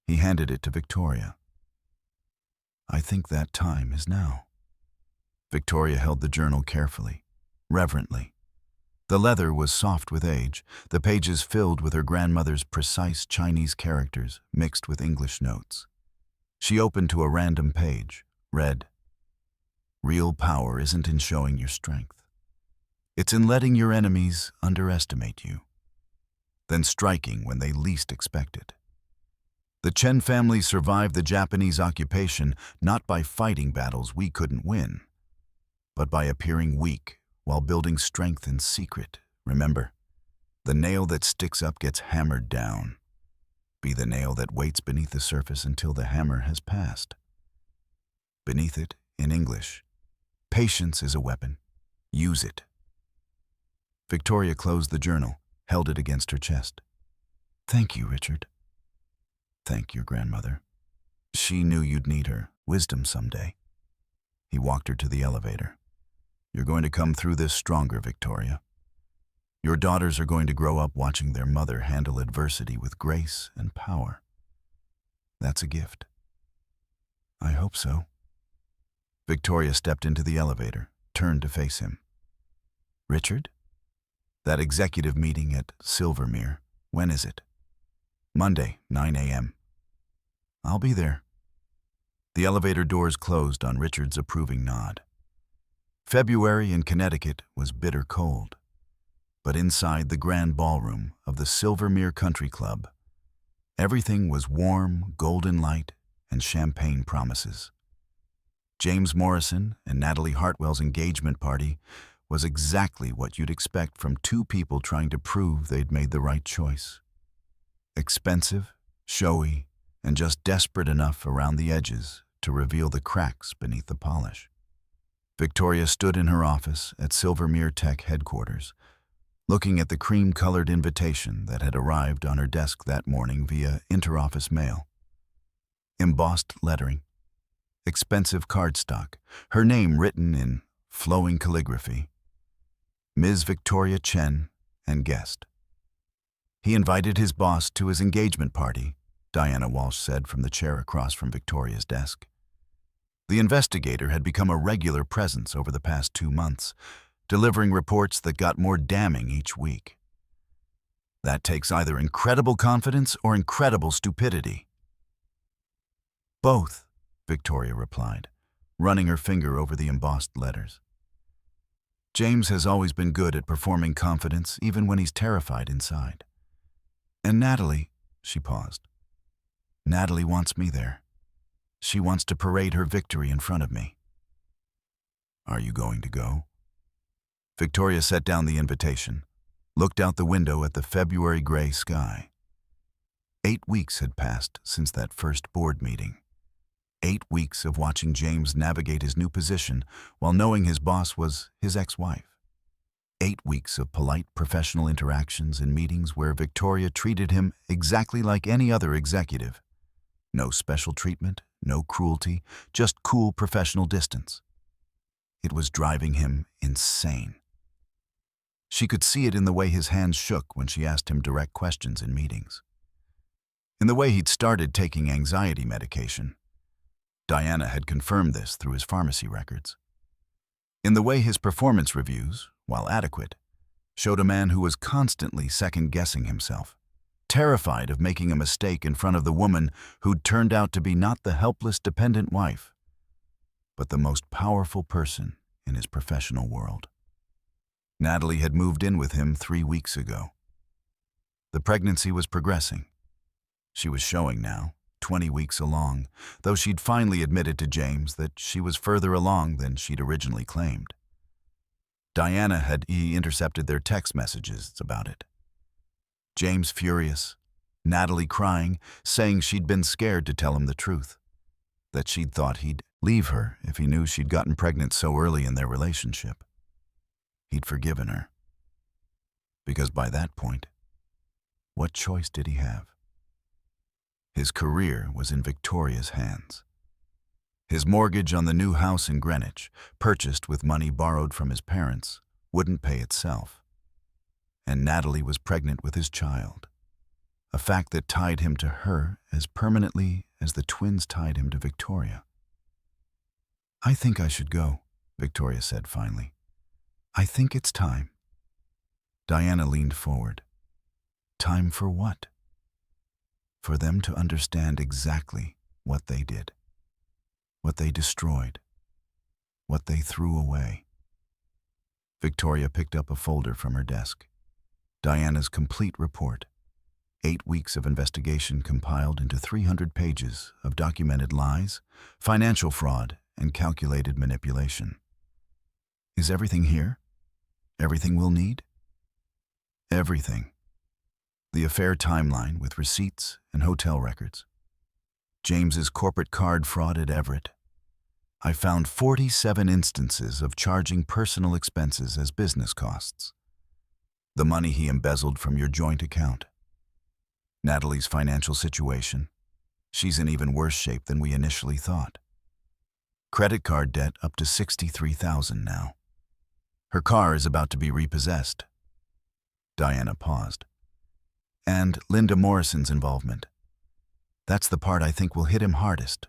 He handed it to Victoria. I think that time is now. Victoria held the journal carefully, reverently. The leather was soft with age, the pages filled with her grandmother's precise Chinese characters mixed with English notes. She opened to a random page, read, Real power isn't in showing your strength. It's in letting your enemies underestimate you, then striking when they least expect it. The Chen family survived the Japanese occupation not by fighting battles we couldn't win, but by appearing weak while building strength in secret. Remember, the nail that sticks up gets hammered down. Be the nail that waits beneath the surface until the hammer has passed. Beneath it, in English, patience is a weapon. Use it. Victoria closed the journal, held it against her chest. Thank you, Richard. Thank your grandmother. She knew you'd need her wisdom someday. He walked her to the elevator. You're going to come through this stronger, Victoria. Your daughters are going to grow up watching their mother handle adversity with grace and power. That's a gift. I hope so. Victoria stepped into the elevator, turned to face him. Richard? That executive meeting at Silvermere, when is it? Monday, 9 a.m. I'll be there. The elevator doors closed on Richard's approving nod. February in Connecticut was bitter cold, but inside the grand ballroom of the Silvermere Country Club, everything was warm, golden light and champagne promises. James Morrison and Natalie Hartwell's engagement party was exactly what you'd expect from two people trying to prove they'd made the right choice. Expensive, showy, and just desperate enough around the edges to reveal the cracks beneath the polish. Victoria stood in her office at Silvermere Tech headquarters, looking at the cream-colored invitation that had arrived on her desk that morning via interoffice mail. Embossed lettering, expensive cardstock, her name written in flowing calligraphy. Ms. Victoria Chen and guest. He invited his boss to his engagement party, Diana Walsh said from the chair across from Victoria's desk. The investigator had become a regular presence over the past 2 months, delivering reports that got more damning each week. That takes either incredible confidence or incredible stupidity. Both, Victoria replied, running her finger over the embossed letters. James has always been good at performing confidence even when he's terrified inside. And Natalie, she paused. Natalie wants me there. She wants to parade her victory in front of me. Are you going to go? Victoria set down the invitation, looked out the window at the February gray sky. 8 weeks had passed since that first board meeting. 8 weeks of watching James navigate his new position while knowing his boss was his ex-wife. 8 weeks of polite professional interactions in meetings where Victoria treated him exactly like any other executive. No special treatment, no cruelty, just cool professional distance. It was driving him insane. She could see it in the way his hands shook when she asked him direct questions in meetings. In the way he'd started taking anxiety medication. Diana had confirmed this through his pharmacy records. In the way his performance reviews, while adequate, showed a man who was constantly second-guessing himself, terrified of making a mistake in front of the woman who'd turned out to be not the helpless, dependent wife, but the most powerful person in his professional world. Natalie had moved in with him 3 weeks ago. The pregnancy was progressing. She was showing now, 20 weeks along, though she'd finally admitted to James that she was further along than she'd originally claimed. Diana had intercepted their text messages about it. James furious, Natalie crying, saying she'd been scared to tell him the truth, that she'd thought he'd leave her if he knew she'd gotten pregnant so early in their relationship. He'd forgiven her. Because by that point, what choice did he have? His career was in Victoria's hands. His mortgage on the new house in Greenwich, purchased with money borrowed from his parents, wouldn't pay itself. And Natalie was pregnant with his child, a fact that tied him to her as permanently as the twins tied him to Victoria. "I think I should go," Victoria said finally. "I think it's time." Diana leaned forward. Time for what? For them to understand exactly what they did, what they destroyed, what they threw away. Victoria picked up a folder from her desk. Diana's complete report. 8 weeks of investigation compiled into 300 pages of documented lies, financial fraud, and calculated manipulation. Is everything here? Everything we'll need? Everything. The affair timeline with receipts and hotel records. James's corporate card fraud at Everett. I found 47 instances of charging personal expenses as business costs. The money he embezzled from your joint account. Natalie's financial situation. She's in even worse shape than we initially thought. Credit card debt up to $63,000 now. Her car is about to be repossessed. Diana paused. And Linda Morrison's involvement. That's the part I think will hit him hardest.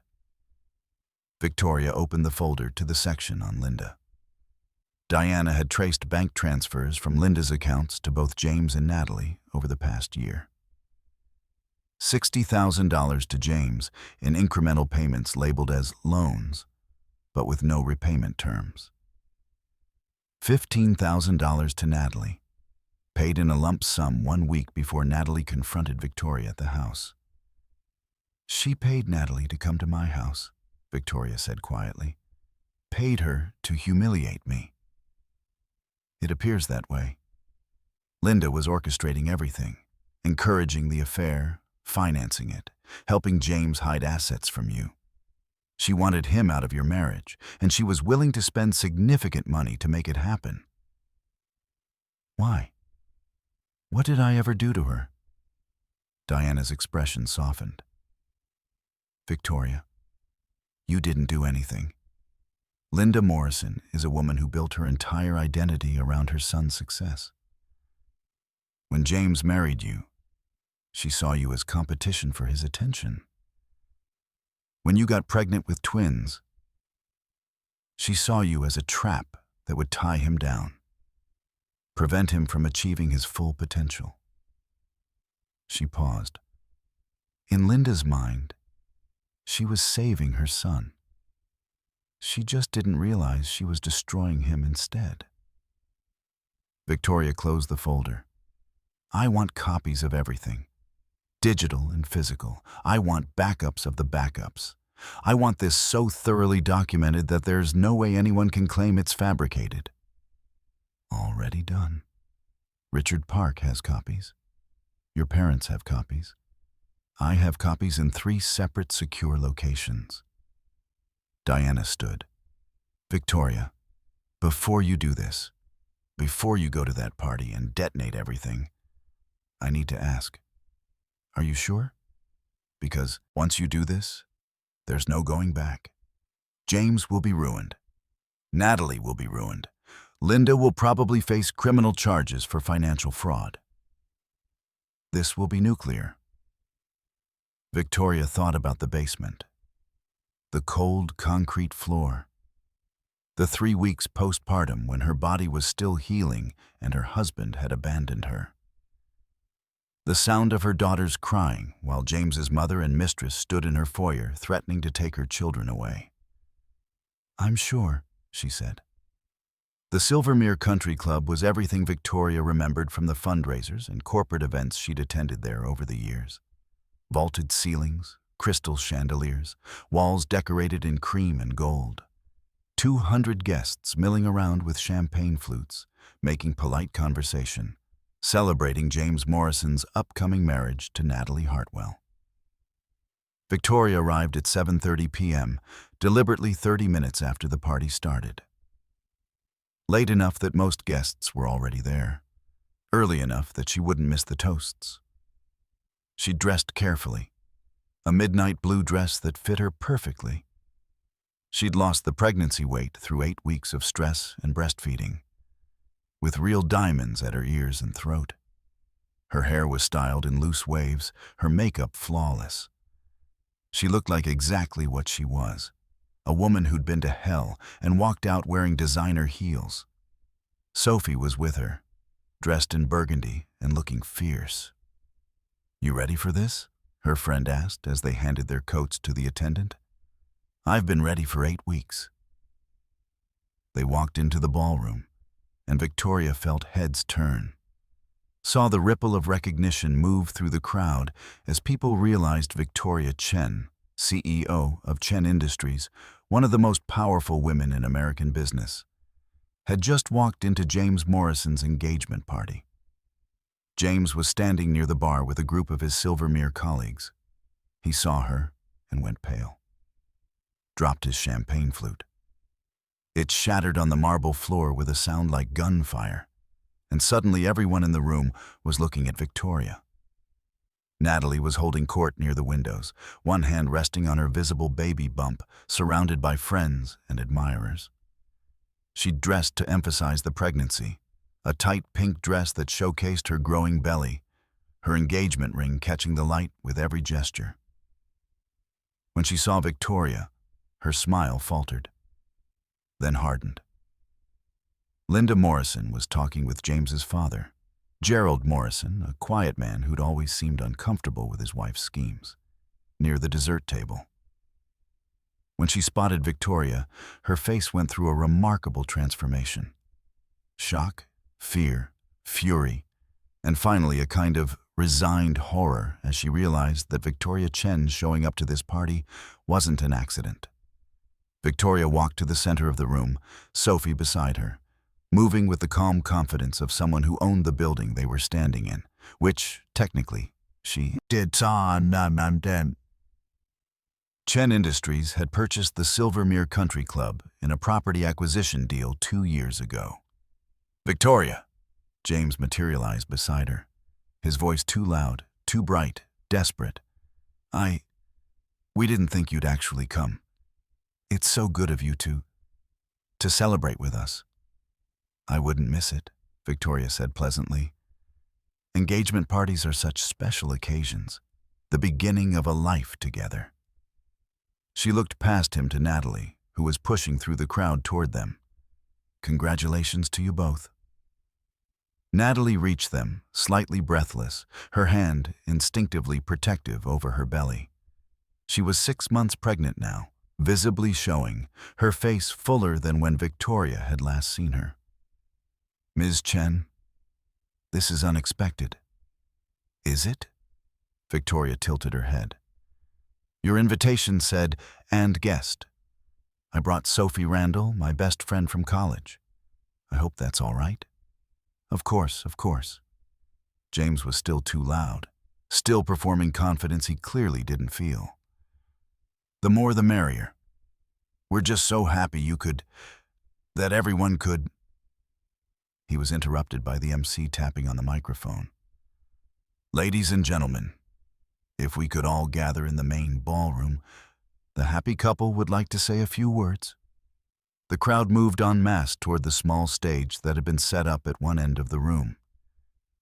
Victoria opened the folder to the section on Linda. Diana had traced bank transfers from Linda's accounts to both James and Natalie over the past year. $60,000 to James in incremental payments labeled as loans, but with no repayment terms. $15,000 to Natalie, paid in a lump sum 1 week before Natalie confronted Victoria at the house. "She paid Natalie to come to my house," Victoria said quietly. "Paid her to humiliate me." It appears that way. Linda was orchestrating everything, encouraging the affair, financing it, helping James hide assets from you. She wanted him out of your marriage, and she was willing to spend significant money to make it happen. Why? What did I ever do to her? Diana's expression softened. Victoria, you didn't do anything. Linda Morrison is a woman who built her entire identity around her son's success. When James married you, she saw you as competition for his attention. When you got pregnant with twins, she saw you as a trap that would tie him down, prevent him from achieving his full potential. She paused. In Linda's mind, she was saving her son. She just didn't realize she was destroying him instead. Victoria closed the folder. I want copies of everything. Digital and physical. I want backups of the backups. I want this so thoroughly documented that there's no way anyone can claim it's fabricated. Already done. Richard Park has copies. Your parents have copies. I have copies in 3 separate secure locations. Diana stood. Victoria, before you do this, before you go to that party and detonate everything, I need to ask, are you sure? Because once you do this, there's no going back. James will be ruined. Natalie will be ruined. Linda will probably face criminal charges for financial fraud. This will be nuclear. Victoria thought about the basement. The cold concrete floor. The 3 weeks postpartum when her body was still healing and her husband had abandoned her. The sound of her daughters crying while James's mother and mistress stood in her foyer threatening to take her children away. I'm sure, she said. The Silvermere Country Club was everything Victoria remembered from the fundraisers and corporate events she'd attended there over the years. Vaulted ceilings, crystal chandeliers, walls decorated in cream and gold. 200 guests milling around with champagne flutes, making polite conversation, celebrating James Morrison's upcoming marriage to Natalie Hartwell. Victoria arrived at 7:30 p.m., deliberately 30 minutes after the party started. Late enough that most guests were already there, early enough that she wouldn't miss the toasts. She dressed carefully, a midnight blue dress that fit her perfectly. She'd lost the pregnancy weight through 8 weeks of stress and breastfeeding, with real diamonds at her ears and throat. Her hair was styled in loose waves, her makeup flawless. She looked like exactly what she was, a woman who'd been to hell and walked out wearing designer heels. Sophie was with her, dressed in burgundy and looking fierce. You ready for this? Her friend asked as they handed their coats to the attendant. I've been ready for 8 weeks. They walked into the ballroom, and Victoria felt heads turn. Saw the ripple of recognition move through the crowd as people realized Victoria Chen, CEO of Chen Industries, one of the most powerful women in American business, had just walked into James Morrison's engagement party. James was standing near the bar with a group of his Silvermere colleagues. He saw her and went pale. Dropped his champagne flute. It shattered on the marble floor with a sound like gunfire, and suddenly everyone in the room was looking at Victoria. Natalie was holding court near the windows, one hand resting on her visible baby bump, surrounded by friends and admirers. She'd dressed to emphasize the pregnancy, a tight pink dress that showcased her growing belly, her engagement ring catching the light with every gesture. When she saw Victoria, her smile faltered, then hardened. Linda Morrison was talking with James's father, Gerald Morrison, a quiet man who'd always seemed uncomfortable with his wife's schemes, near the dessert table. When she spotted Victoria, her face went through a remarkable transformation. Shock, fear, fury, and finally a kind of resigned horror as she realized that Victoria Chen showing up to this party wasn't an accident. Victoria walked to the center of the room, Sophie beside her, moving with the calm confidence of someone who owned the building they were standing in, which, technically, she did. Chen Industries had purchased the Silvermere Country Club in a property acquisition deal 2 years ago. Victoria! James materialized beside her, his voice too loud, too bright, desperate. We didn't think you'd actually come. It's so good of you to celebrate with us. I wouldn't miss it, Victoria said pleasantly. Engagement parties are such special occasions, the beginning of a life together. She looked past him to Natalie, who was pushing through the crowd toward them. Congratulations to you both. Natalie reached them, slightly breathless, her hand instinctively protective over her belly. She was 6 months pregnant now, visibly showing, her face fuller than when Victoria had last seen her. Ms. Chen, this is unexpected. Is it? Victoria tilted her head. Your invitation said, and guest. I brought Sophie Randall, my best friend from college. I hope that's all right. Of course, of course. James was still too loud, still performing confidence he clearly didn't feel. The more the merrier. We're just so happy that everyone could. He was interrupted by the MC tapping on the microphone. Ladies and gentlemen, if we could all gather in the main ballroom, the happy couple would like to say a few words. The crowd moved en masse toward the small stage that had been set up at one end of the room.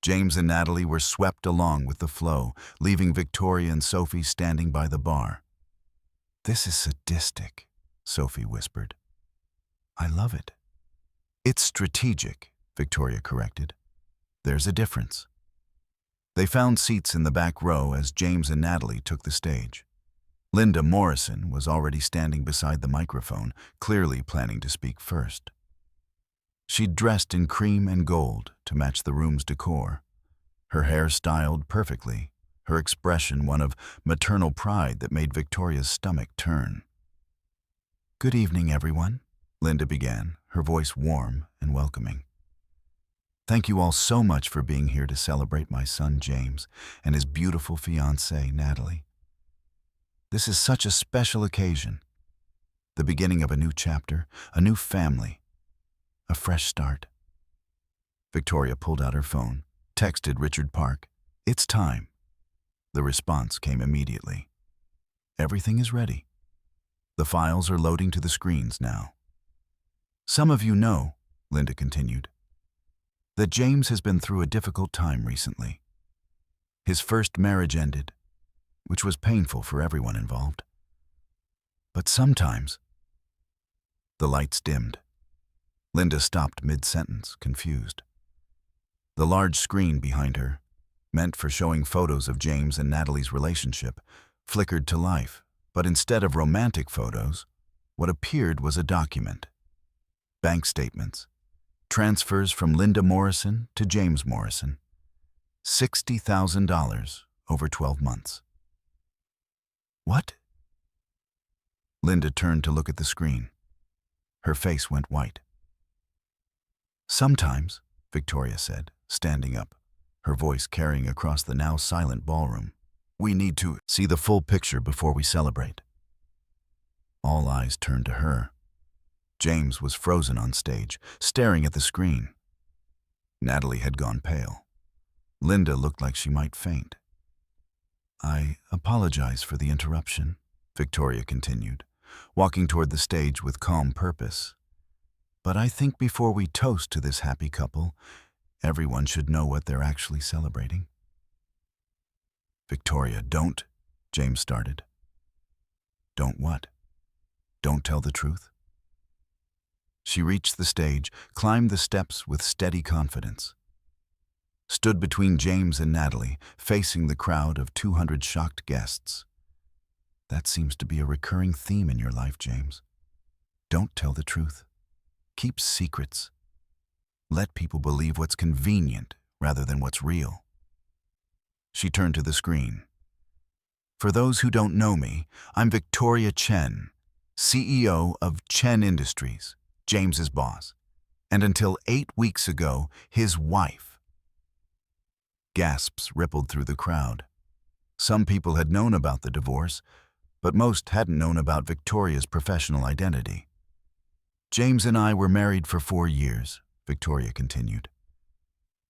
James and Natalie were swept along with the flow, leaving Victoria and Sophie standing by the bar. "This is sadistic," Sophie whispered. "I love it." "It's strategic," Victoria corrected. "There's a difference." They found seats in the back row as James and Natalie took the stage. Chen-Morrison was already standing beside the microphone, clearly planning to speak first. She'd dressed in cream and gold to match the room's decor, her hair styled perfectly, her expression one of maternal pride that made Victoria's stomach turn. "Good evening, everyone," Linda began, her voice warm and welcoming. "Thank you all so much for being here to celebrate my son James and his beautiful fiancée, Natalie. This is such a special occasion. The beginning of a new chapter, a new family, a fresh start." Victoria pulled out her phone, texted Richard Park, "It's time." The response came immediately. "Everything is ready. The files are loading to the screens now." "Some of you know," Linda continued, "that James has been through a difficult time recently. His first marriage ended, which was painful for everyone involved. But sometimes—" The lights dimmed. Linda stopped mid-sentence, confused. The large screen behind her, meant for showing photos of James and Natalie's relationship, flickered to life, but instead of romantic photos, what appeared was a document. Bank statements, transfers from Chen-Morrison to James Morrison, $60,000 over 12 months. "What?" Linda turned to look at the screen. Her face went white. "Sometimes," Victoria said, standing up, her voice carrying across the now silent ballroom, "we need to see the full picture before we celebrate." All eyes turned to her. James was frozen on stage, staring at the screen. Natalie had gone pale. Linda looked like she might faint. "I apologize for the interruption," Victoria continued, walking toward the stage with calm purpose. "But I think before we toast to this happy couple, everyone should know what they're actually celebrating." "Victoria, don't," James started. "Don't what? Don't tell the truth?" She reached the stage, climbed the steps with steady confidence, stood between James and Natalie, facing the crowd of 200 shocked guests. "That seems to be a recurring theme in your life, James. Don't tell the truth. Keep secrets. Let people believe what's convenient rather than what's real." She turned to the screen. "For those who don't know me, I'm Victoria Chen, CEO of Chen Industries, James's boss, and until 8 weeks ago, his wife." Gasps rippled through the crowd. Some people had known about the divorce, but most hadn't known about Victoria's professional identity. "James and I were married for 4 years, Victoria continued.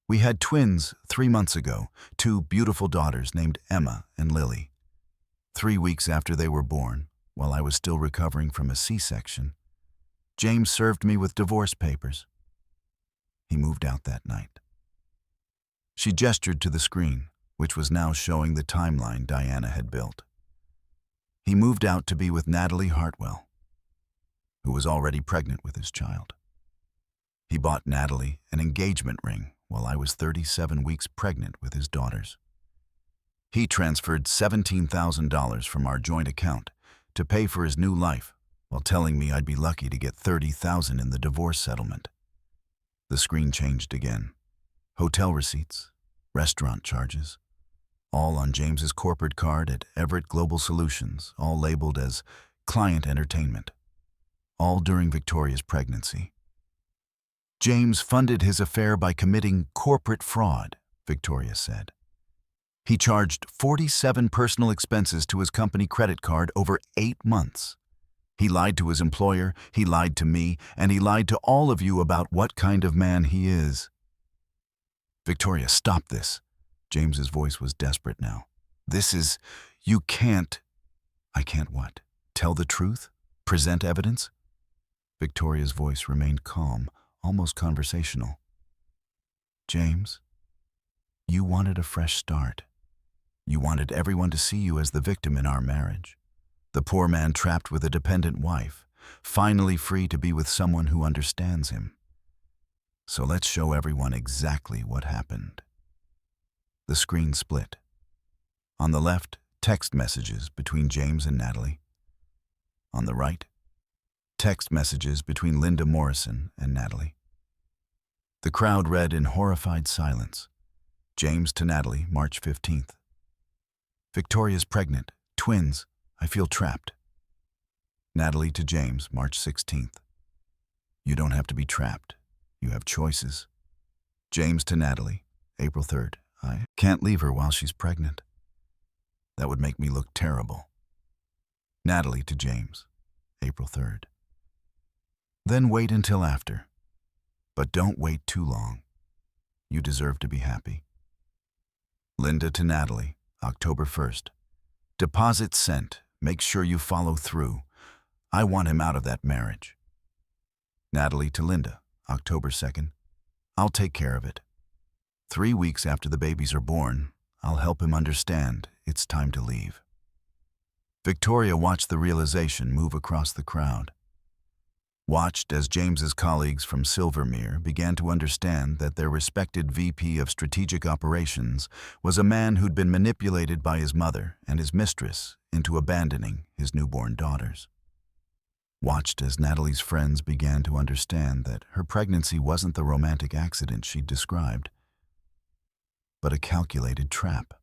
"We had twins 3 months ago, 2 beautiful daughters named Emma and Lily. 3 weeks after they were born, while I was still recovering from a C-section, James served me with divorce papers. He moved out that night." She gestured to the screen, which was now showing the timeline Diana had built. "He moved out to be with Natalie Hartwell, who was already pregnant with his child. He bought Natalie an engagement ring while I was 37 weeks pregnant with his daughters. He transferred $17,000 from our joint account to pay for his new life while telling me I'd be lucky to get $30,000 in the divorce settlement." The screen changed again. Hotel receipts, restaurant charges, all on James's corporate card at Everett Global Solutions, all labeled as Client Entertainment, all during Victoria's pregnancy. James funded his affair by committing corporate fraud, Victoria said. He charged 47 personal expenses to his company credit card over 8 months. He lied to his employer, he lied to me, and he lied to all of you about what kind of man he is. Victoria, stop this. James's voice was desperate now. You can't. I can't what? Tell the truth? Present evidence? Victoria's voice remained calm, almost conversational. James, you wanted a fresh start. You wanted everyone to see you as the victim in our marriage. The poor man trapped with a dependent wife, finally free to be with someone who understands him. So let's show everyone exactly what happened. The screen split. On the left, text messages between James and Natalie. On the right, text messages between Linda Morrison and Natalie. The crowd read in horrified silence. James to Natalie, March 15th. Victoria's pregnant. Twins. I feel trapped. Natalie to James, March 16th. You don't have to be trapped. You have choices. James to Natalie, April 3rd. I can't leave her while she's pregnant. That would make me look terrible. Natalie to James, April 3rd. Then wait until after. But don't wait too long. You deserve to be happy. Linda to Natalie, October 1st. Deposit sent. Make sure you follow through. I want him out of that marriage. Natalie to Linda, October 2nd. I'll take care of it. 3 weeks after the babies are born, I'll help him understand it's time to leave. Victoria watched the realization move across the crowd. Watched as James's colleagues from Silvermere began to understand that their respected VP of Strategic Operations was a man who'd been manipulated by his mother and his mistress into abandoning his newborn daughters. Watched as Natalie's friends began to understand that her pregnancy wasn't the romantic accident she'd described, but a calculated trap.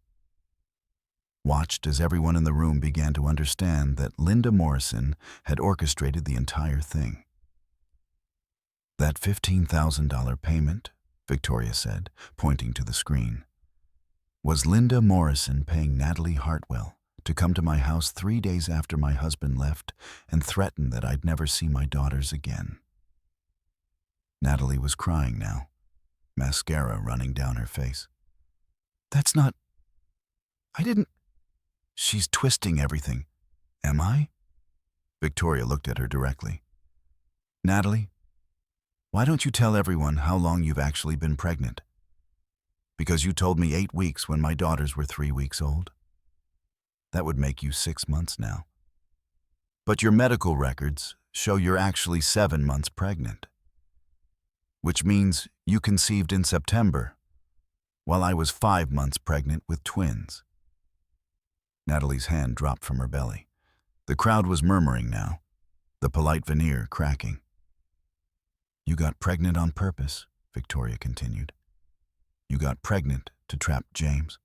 Watched as everyone in the room began to understand that Linda Morrison had orchestrated the entire thing. That $15,000 payment, Victoria said, pointing to the screen, was Linda Morrison paying Natalie Hartwell to come to my house 3 days after my husband left and threaten that I'd never see my daughters again. Natalie was crying now, mascara running down her face. That's not... I didn't... She's twisting everything. Am I? Victoria looked at her directly. Natalie, why don't you tell everyone how long you've actually been pregnant? Because you told me 8 weeks when my daughters were 3 weeks old. That would make you 6 months now. But your medical records show you're actually 7 months pregnant, which means you conceived in September, while I was 5 months pregnant with twins. Natalie's hand dropped from her belly. The crowd was murmuring now, the polite veneer cracking. You got pregnant on purpose, Victoria continued. You got pregnant to trap James,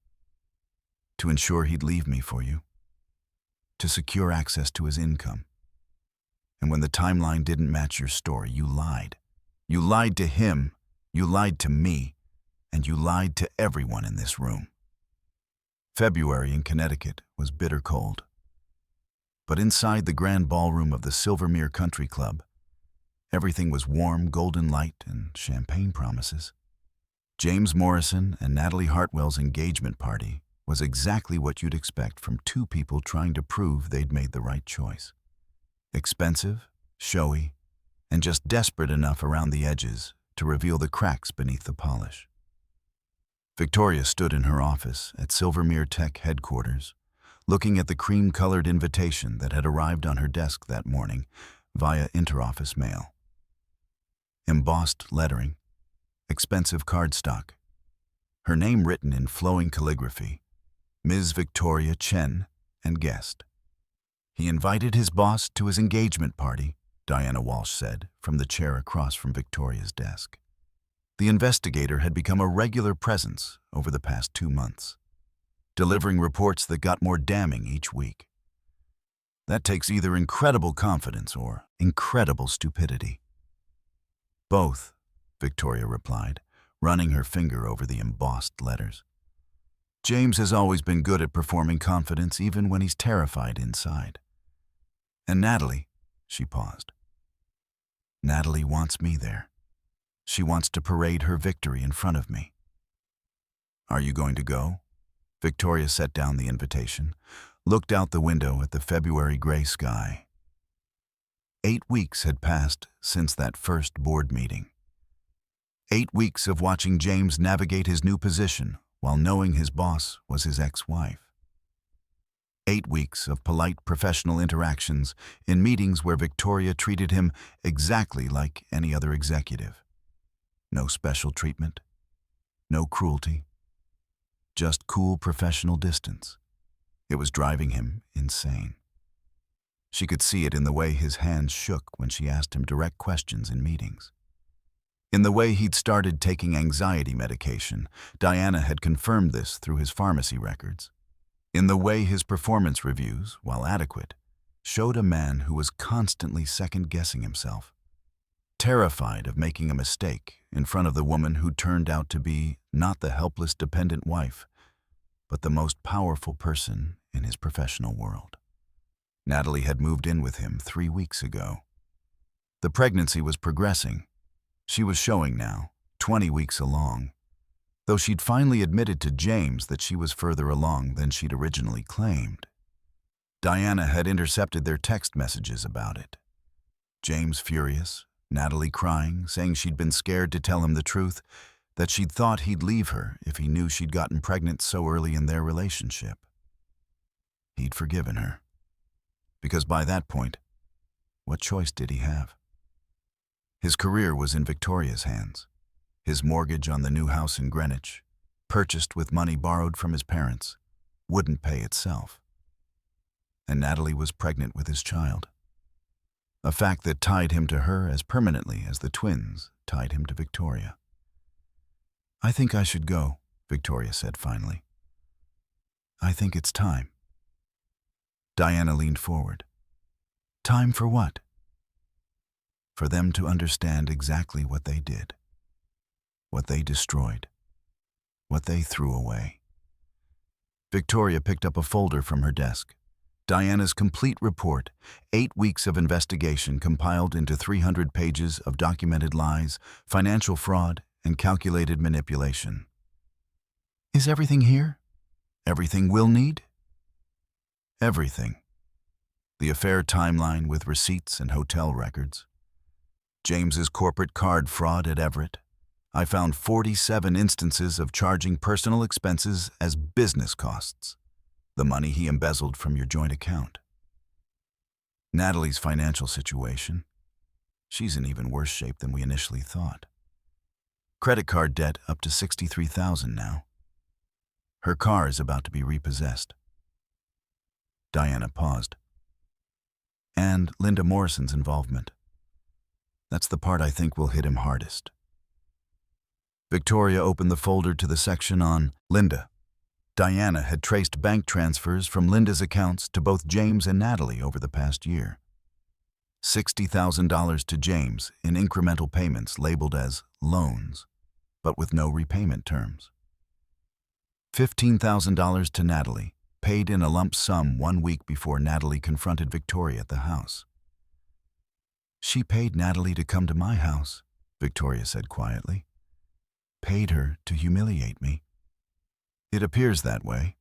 to ensure he'd leave me for you, to secure access to his income. And when the timeline didn't match your story, you lied. You lied to him, you lied to me, and you lied to everyone in this room. February in Connecticut was bitter cold. But inside the grand ballroom of the Silvermere Country Club, everything was warm, golden light and champagne promises. James Morrison and Natalie Hartwell's engagement party was exactly what you'd expect from two people trying to prove they'd made the right choice. Expensive, showy, and just desperate enough around the edges to reveal the cracks beneath the polish. Victoria stood in her office at Silvermere Tech headquarters, looking at the cream-colored invitation that had arrived on her desk that morning via interoffice mail. Embossed lettering, expensive cardstock, her name written in flowing calligraphy, Ms. Victoria Chen and guest. He invited his boss to his engagement party, Diana Walsh said from the chair across from Victoria's desk. The investigator had become a regular presence over the past 2 months, delivering reports that got more damning each week. That takes either incredible confidence or incredible stupidity. Both, Victoria replied, running her finger over the embossed letters. James has always been good at performing confidence even when he's terrified inside. And Natalie, she paused. Natalie wants me there. She wants to parade her victory in front of me. Are you going to go? Victoria set down the invitation, looked out the window at the February gray sky. 8 weeks had passed since that first board meeting. 8 weeks of watching James navigate his new position while knowing his boss was his ex-wife. 8 weeks of polite professional interactions in meetings where Victoria treated him exactly like any other executive. No special treatment, no cruelty, just cool professional distance. It was driving him insane. She could see it in the way his hands shook when she asked him direct questions in meetings. In the way he'd started taking anxiety medication, Diana had confirmed this through his pharmacy records. In the way his performance reviews, while adequate, showed a man who was constantly second-guessing himself, terrified of making a mistake in front of the woman who turned out to be not the helpless dependent wife, but the most powerful person in his professional world. Natalie had moved in with him 3 weeks ago. The pregnancy was progressing. She was showing now, 20 weeks along, though she'd finally admitted to James that she was further along than she'd originally claimed. Diana had intercepted their text messages about it. James furious, Natalie crying, saying she'd been scared to tell him the truth, that she'd thought he'd leave her if he knew she'd gotten pregnant so early in their relationship. He'd forgiven her. Because by that point, what choice did he have? His career was in Victoria's hands. His mortgage on the new house in Greenwich, purchased with money borrowed from his parents, wouldn't pay itself. And Natalie was pregnant with his child. A fact that tied him to her as permanently as the twins tied him to Victoria. I think I should go, Victoria said finally. I think it's time. Diana leaned forward. Time for what? For them to understand exactly what they did, what they destroyed, what they threw away. Victoria picked up a folder from her desk. Diana's complete report, 8 weeks of investigation compiled into 300 pages of documented lies, financial fraud, and calculated manipulation. Is everything here? Everything we'll need? Everything. The affair timeline with receipts and hotel records. James's corporate card fraud at Everett. I found 47 instances of charging personal expenses as business costs, the money he embezzled from your joint account. Natalie's financial situation. She's in even worse shape than we initially thought. Credit card debt up to $63,000 now. Her car is about to be repossessed. Diana paused. And Linda Morrison's involvement. That's the part I think will hit him hardest. Victoria opened the folder to the section on Linda. Diana had traced bank transfers from Linda's accounts to both James and Natalie over the past year. $60,000 to James in incremental payments labeled as loans, but with no repayment terms. $15,000 to Natalie, paid in a lump sum 1 week before Natalie confronted Victoria at the house. She paid Natalie to come to my house, Victoria said quietly. Paid her to humiliate me. It appears that way.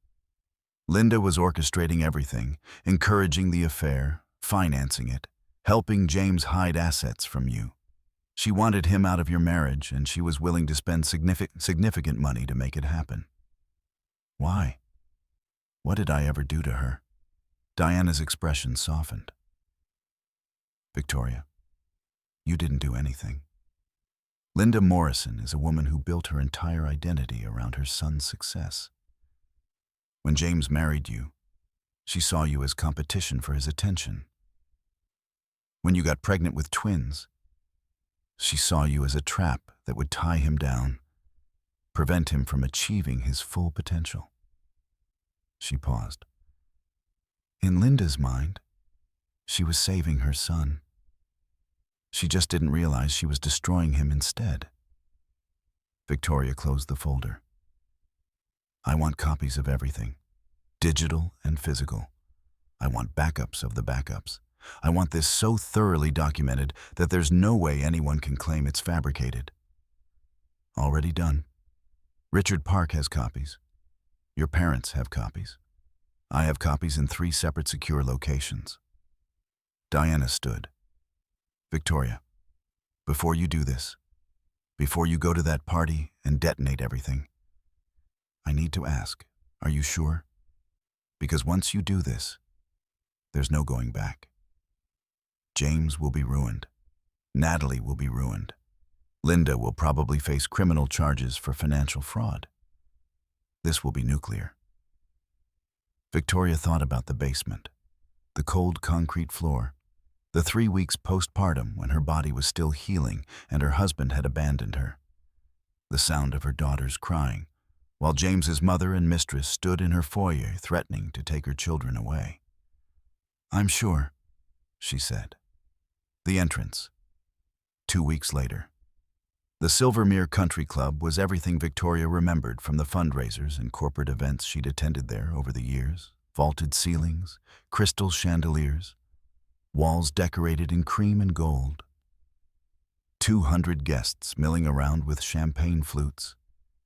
Linda was orchestrating everything, encouraging the affair, financing it, helping James hide assets from you. She wanted him out of your marriage, and she was willing to spend significant money to make it happen. Why? What did I ever do to her? Diana's expression softened. Victoria, you didn't do anything. Linda Morrison is a woman who built her entire identity around her son's success. When James married you, she saw you as competition for his attention. When you got pregnant with twins, she saw you as a trap that would tie him down, prevent him from achieving his full potential. She paused. In Linda's mind, she was saving her son. She just didn't realize she was destroying him instead. Victoria closed the folder. I want copies of everything, digital and physical. I want backups of the backups. I want this so thoroughly documented that there's no way anyone can claim it's fabricated. Already done. Richard Park has copies. Your parents have copies. I have copies in 3 separate secure locations. Diana stood. Victoria, before you do this, before you go to that party and detonate everything, I need to ask, are you sure? Because once you do this, there's no going back. James will be ruined. Natalie will be ruined. Linda will probably face criminal charges for financial fraud. This will be nuclear. Victoria thought about the basement, the cold concrete floor, the 3 weeks postpartum when her body was still healing and her husband had abandoned her, the sound of her daughters crying, while James's mother and mistress stood in her foyer threatening to take her children away. I'm sure, she said. The entrance. 2 weeks later. The Silvermere Country Club was everything Victoria remembered from the fundraisers and corporate events she'd attended there over the years. Vaulted ceilings, crystal chandeliers, walls decorated in cream and gold. 200 guests milling around with champagne flutes,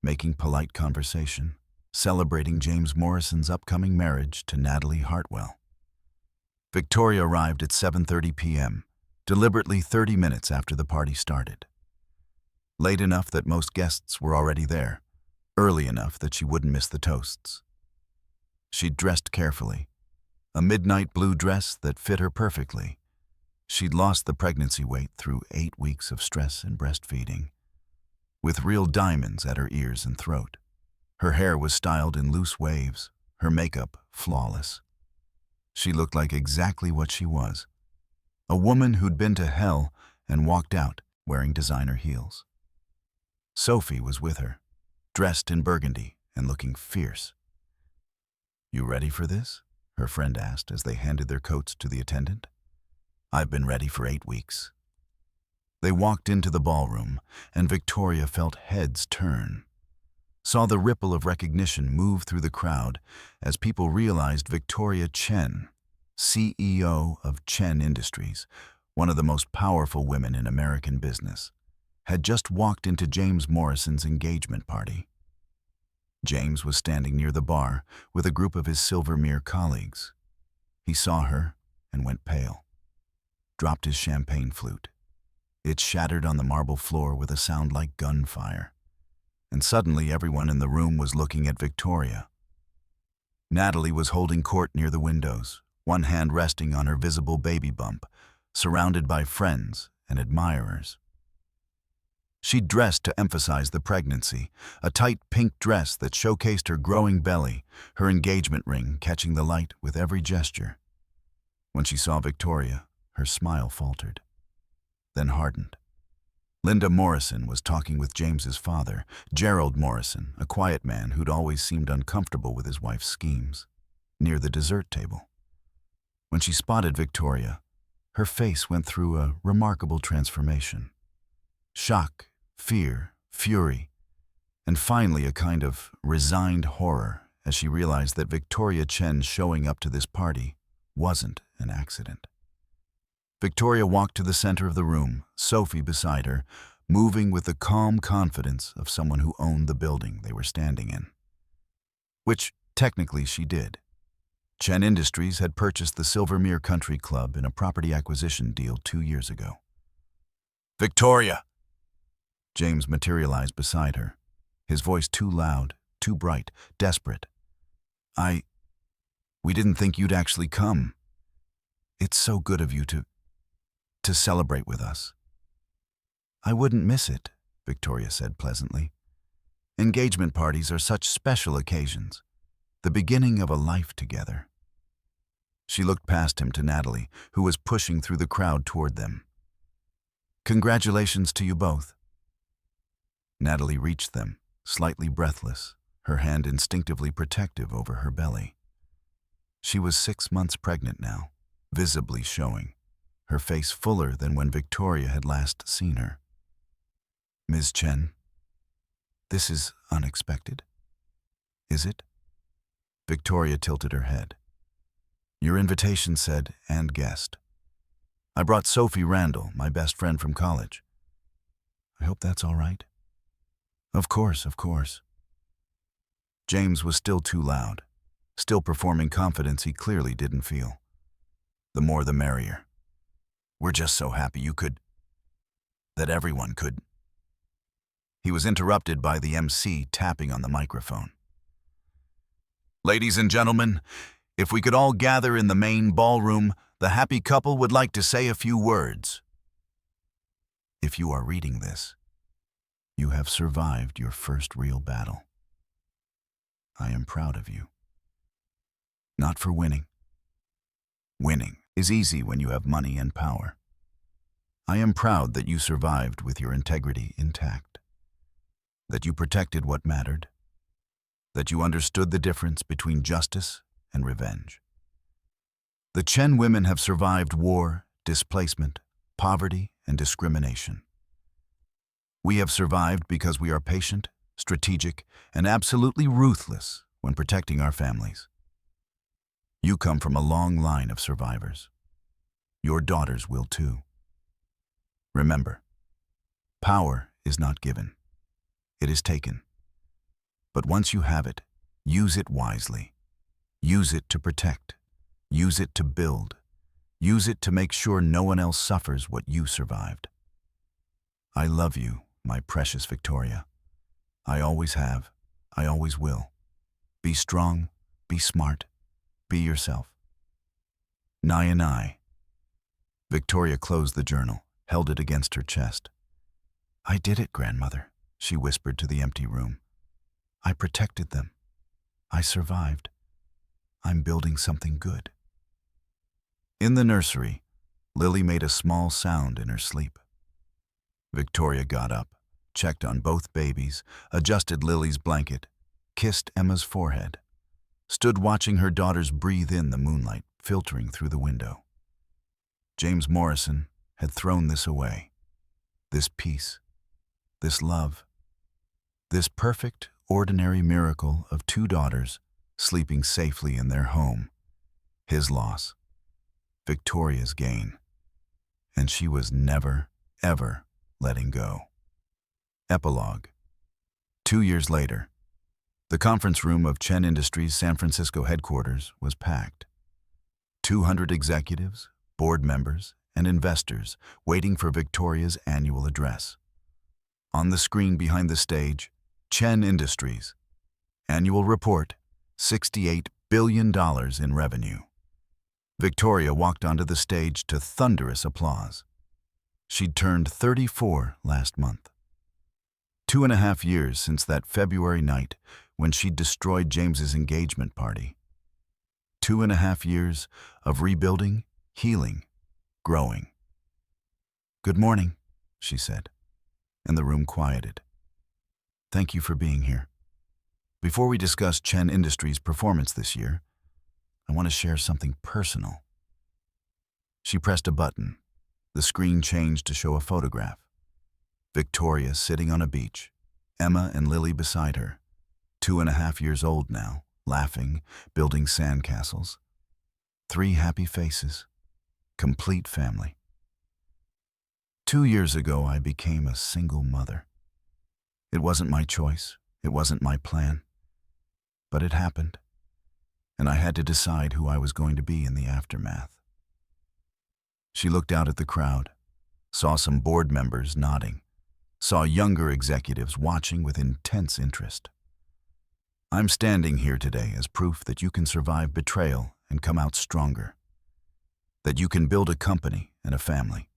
making polite conversation, celebrating James Morrison's upcoming marriage to Natalie Hartwell. Victoria arrived at 7:30 p.m., deliberately 30 minutes after the party started. Late enough that most guests were already there, early enough that she wouldn't miss the toasts. She'd dressed carefully, a midnight blue dress that fit her perfectly. She'd lost the pregnancy weight through 8 weeks of stress and breastfeeding, with real diamonds at her ears and throat. Her hair was styled in loose waves, her makeup flawless. She looked like exactly what she was, a woman who'd been to hell and walked out wearing designer heels. Sophie was with her, dressed in burgundy and looking fierce. You ready for this? Her friend asked as they handed their coats to the attendant. I've been ready for 8 weeks. They walked into the ballroom, and Victoria felt heads turn, saw the ripple of recognition move through the crowd as people realized Victoria Chen, CEO of Chen Industries, one of the most powerful women in American business, had just walked into James Morrison's engagement party. James was standing near the bar with a group of his Silvermere colleagues. He saw her and went pale, dropped his champagne flute. It shattered on the marble floor with a sound like gunfire, and suddenly everyone in the room was looking at Victoria. Natalie was holding court near the windows, one hand resting on her visible baby bump, surrounded by friends and admirers. She'd dressed to emphasize the pregnancy, a tight pink dress that showcased her growing belly, her engagement ring catching the light with every gesture. When she saw Victoria, her smile faltered, then hardened. Linda Morrison was talking with James's father, Gerald Morrison, a quiet man who'd always seemed uncomfortable with his wife's schemes, near the dessert table. When she spotted Victoria, her face went through a remarkable transformation. Shock, fear, fury, and finally a kind of resigned horror as she realized that Victoria Chen showing up to this party wasn't an accident. Victoria walked to the center of the room, Sophie beside her, moving with the calm confidence of someone who owned the building they were standing in. Which, technically, she did. Chen Industries had purchased the Silvermere Country Club in a property acquisition deal 2 years ago. Victoria! James materialized beside her, his voice too loud, too bright, desperate. We didn't think you'd actually come. It's so good of you to celebrate with us. I wouldn't miss it, Victoria said pleasantly. Engagement parties are such special occasions, the beginning of a life together. She looked past him to Natalie, who was pushing through the crowd toward them. Congratulations to you both. Natalie reached them, slightly breathless, her hand instinctively protective over her belly. She was 6 months pregnant now, visibly showing, her face fuller than when Victoria had last seen her. Ms. Chen, This is unexpected. Is it? Victoria tilted her head. Your invitation said, and guest. I brought Sophie Randall, my best friend from college. I hope that's all right. Of course, of course. James was still too loud, still performing confidence he clearly didn't feel. The more the merrier. We're just so happy you could, that everyone could. He was interrupted by the MC tapping on the microphone. Ladies and gentlemen, if we could all gather in the main ballroom, the happy couple would like to say a few words. If you are reading this, you have survived your first real battle. I am proud of you. Not for winning. Winning is easy when you have money and power. I am proud that you survived with your integrity intact, that you protected what mattered, that you understood the difference between justice and revenge. The Chen women have survived war, displacement, poverty, and discrimination. We have survived because we are patient, strategic, and absolutely ruthless when protecting our families. You come from a long line of survivors. Your daughters will too. Remember, power is not given. It is taken. But once you have it, use it wisely. Use it to protect. Use it to build. Use it to make sure no one else suffers what you survived. I love you, my precious Victoria. I always have. I always will. Be strong. Be smart. Be yourself. Nai. Victoria closed the journal, held it against her chest. I did it, grandmother, she whispered to the empty room. I protected them. I survived. I'm building something good. In the nursery, Lily made a small sound in her sleep. Victoria got up, checked on both babies, adjusted Lily's blanket, kissed Emma's forehead, stood watching her daughters breathe in the moonlight filtering through the window. Chen-Morrison had thrown this away. This peace, this love, this perfect, ordinary miracle of two daughters sleeping safely in their home. His loss, Victoria's gain, and she was never, ever letting go. Epilogue. 2 years later, the conference room of Chen Industries' San Francisco headquarters was packed. 200 executives, board members, and investors waiting for Victoria's annual address. On the screen behind the stage, Chen Industries. Annual report, $68 billion in revenue. Victoria walked onto the stage to thunderous applause. She'd turned 34 last month. 2.5 years since that February night when she'd destroyed James's engagement party. 2.5 years of rebuilding, healing, growing. Good morning, she said, and the room quieted. Thank you for being here. Before we discuss Chen Industries' performance this year, I want to share something personal. She pressed a button. The screen changed to show a photograph. Victoria sitting on a beach, Emma and Lily beside her, 2.5 years old now, laughing, building sandcastles. 3 happy faces, complete family. 2 years ago, I became a single mother. It wasn't my choice, it wasn't my plan, but it happened, and I had to decide who I was going to be in the aftermath. She looked out at the crowd, saw some board members nodding, saw younger executives watching with intense interest. I'm standing here today as proof that you can survive betrayal and come out stronger, that you can build a company and a family,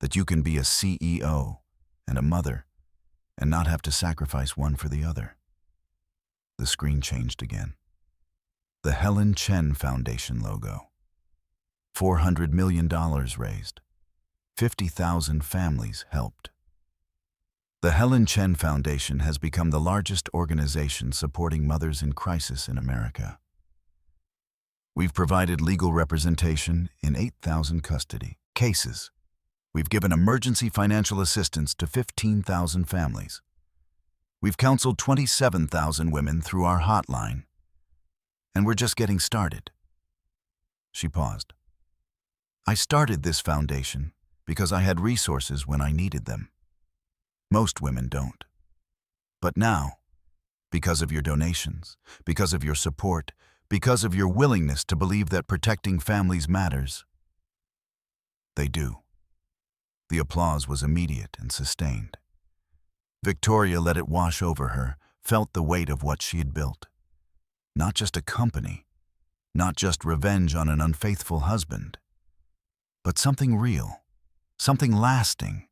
that you can be a CEO and a mother and not have to sacrifice one for the other. The screen changed again. The Helen Chen Foundation logo. $400 million raised. 50,000 families helped. The Helen Chen Foundation has become the largest organization supporting mothers in crisis in America. We've provided legal representation in 8,000 custody cases. We've given emergency financial assistance to 15,000 families. We've counseled 27,000 women through our hotline, and we're just getting started." She paused. "I started this foundation because I had resources when I needed them. Most women don't. But now, because of your donations, because of your support, because of your willingness to believe that protecting families matters, they do." The applause was immediate and sustained. Victoria let it wash over her, felt the weight of what she had built. Not just a company, not just revenge on an unfaithful husband, but something real, something lasting,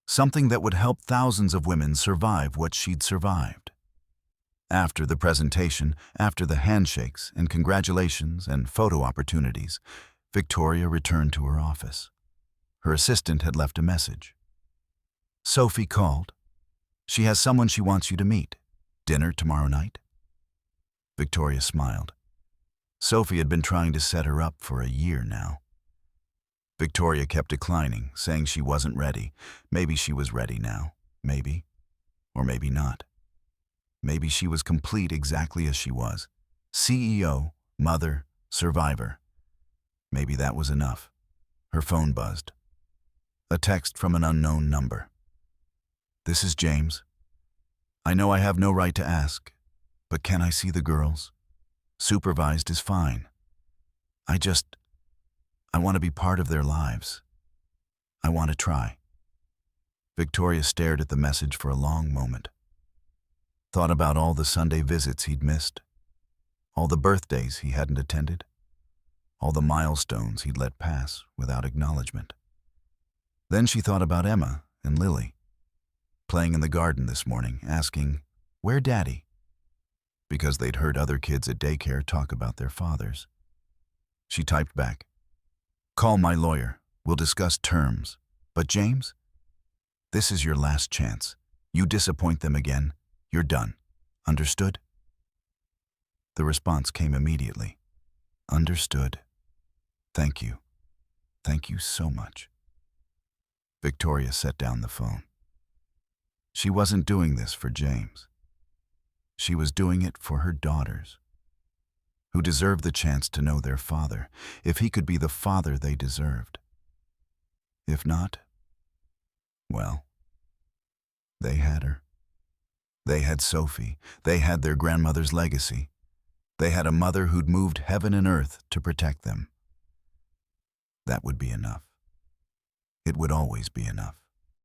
something that would help thousands of women survive what she'd survived. After the presentation, after the handshakes and congratulations and photo opportunities, Victoria returned to her office. Her assistant had left a message. "Sophie called. She has someone she wants you to meet. Dinner tomorrow night?" Victoria smiled. Sophie had been trying to set her up for a year now. Victoria kept declining, saying she wasn't ready. Maybe she was ready now. Maybe. Or maybe not. Maybe she was complete exactly as she was. CEO, mother, survivor. Maybe that was enough. Her phone buzzed. A text from an unknown number. "This is James. I know I have no right to ask, but can I see the girls? Supervised is fine. I want to be part of their lives. I want to try." Victoria stared at the message for a long moment. Thought about all the Sunday visits he'd missed, all the birthdays he hadn't attended, all the milestones he'd let pass without acknowledgement. Then she thought about Emma and Lily, playing in the garden this morning, asking, "Where Daddy?" Because they'd heard other kids at daycare talk about their fathers. She typed back, "Call my lawyer. We'll discuss terms. But James, this is your last chance. You disappoint them again, you're done. Understood?" The response came immediately. "Understood. Thank you. Thank you so much." Victoria set down the phone. She wasn't doing this for James. She was doing it for her daughters, who deserved the chance to know their father, if he could be the father they deserved. If not, well, they had her. They had Sophie. They had their grandmother's legacy. They had a mother who'd moved heaven and earth to protect them. That would be enough. It would always be enough.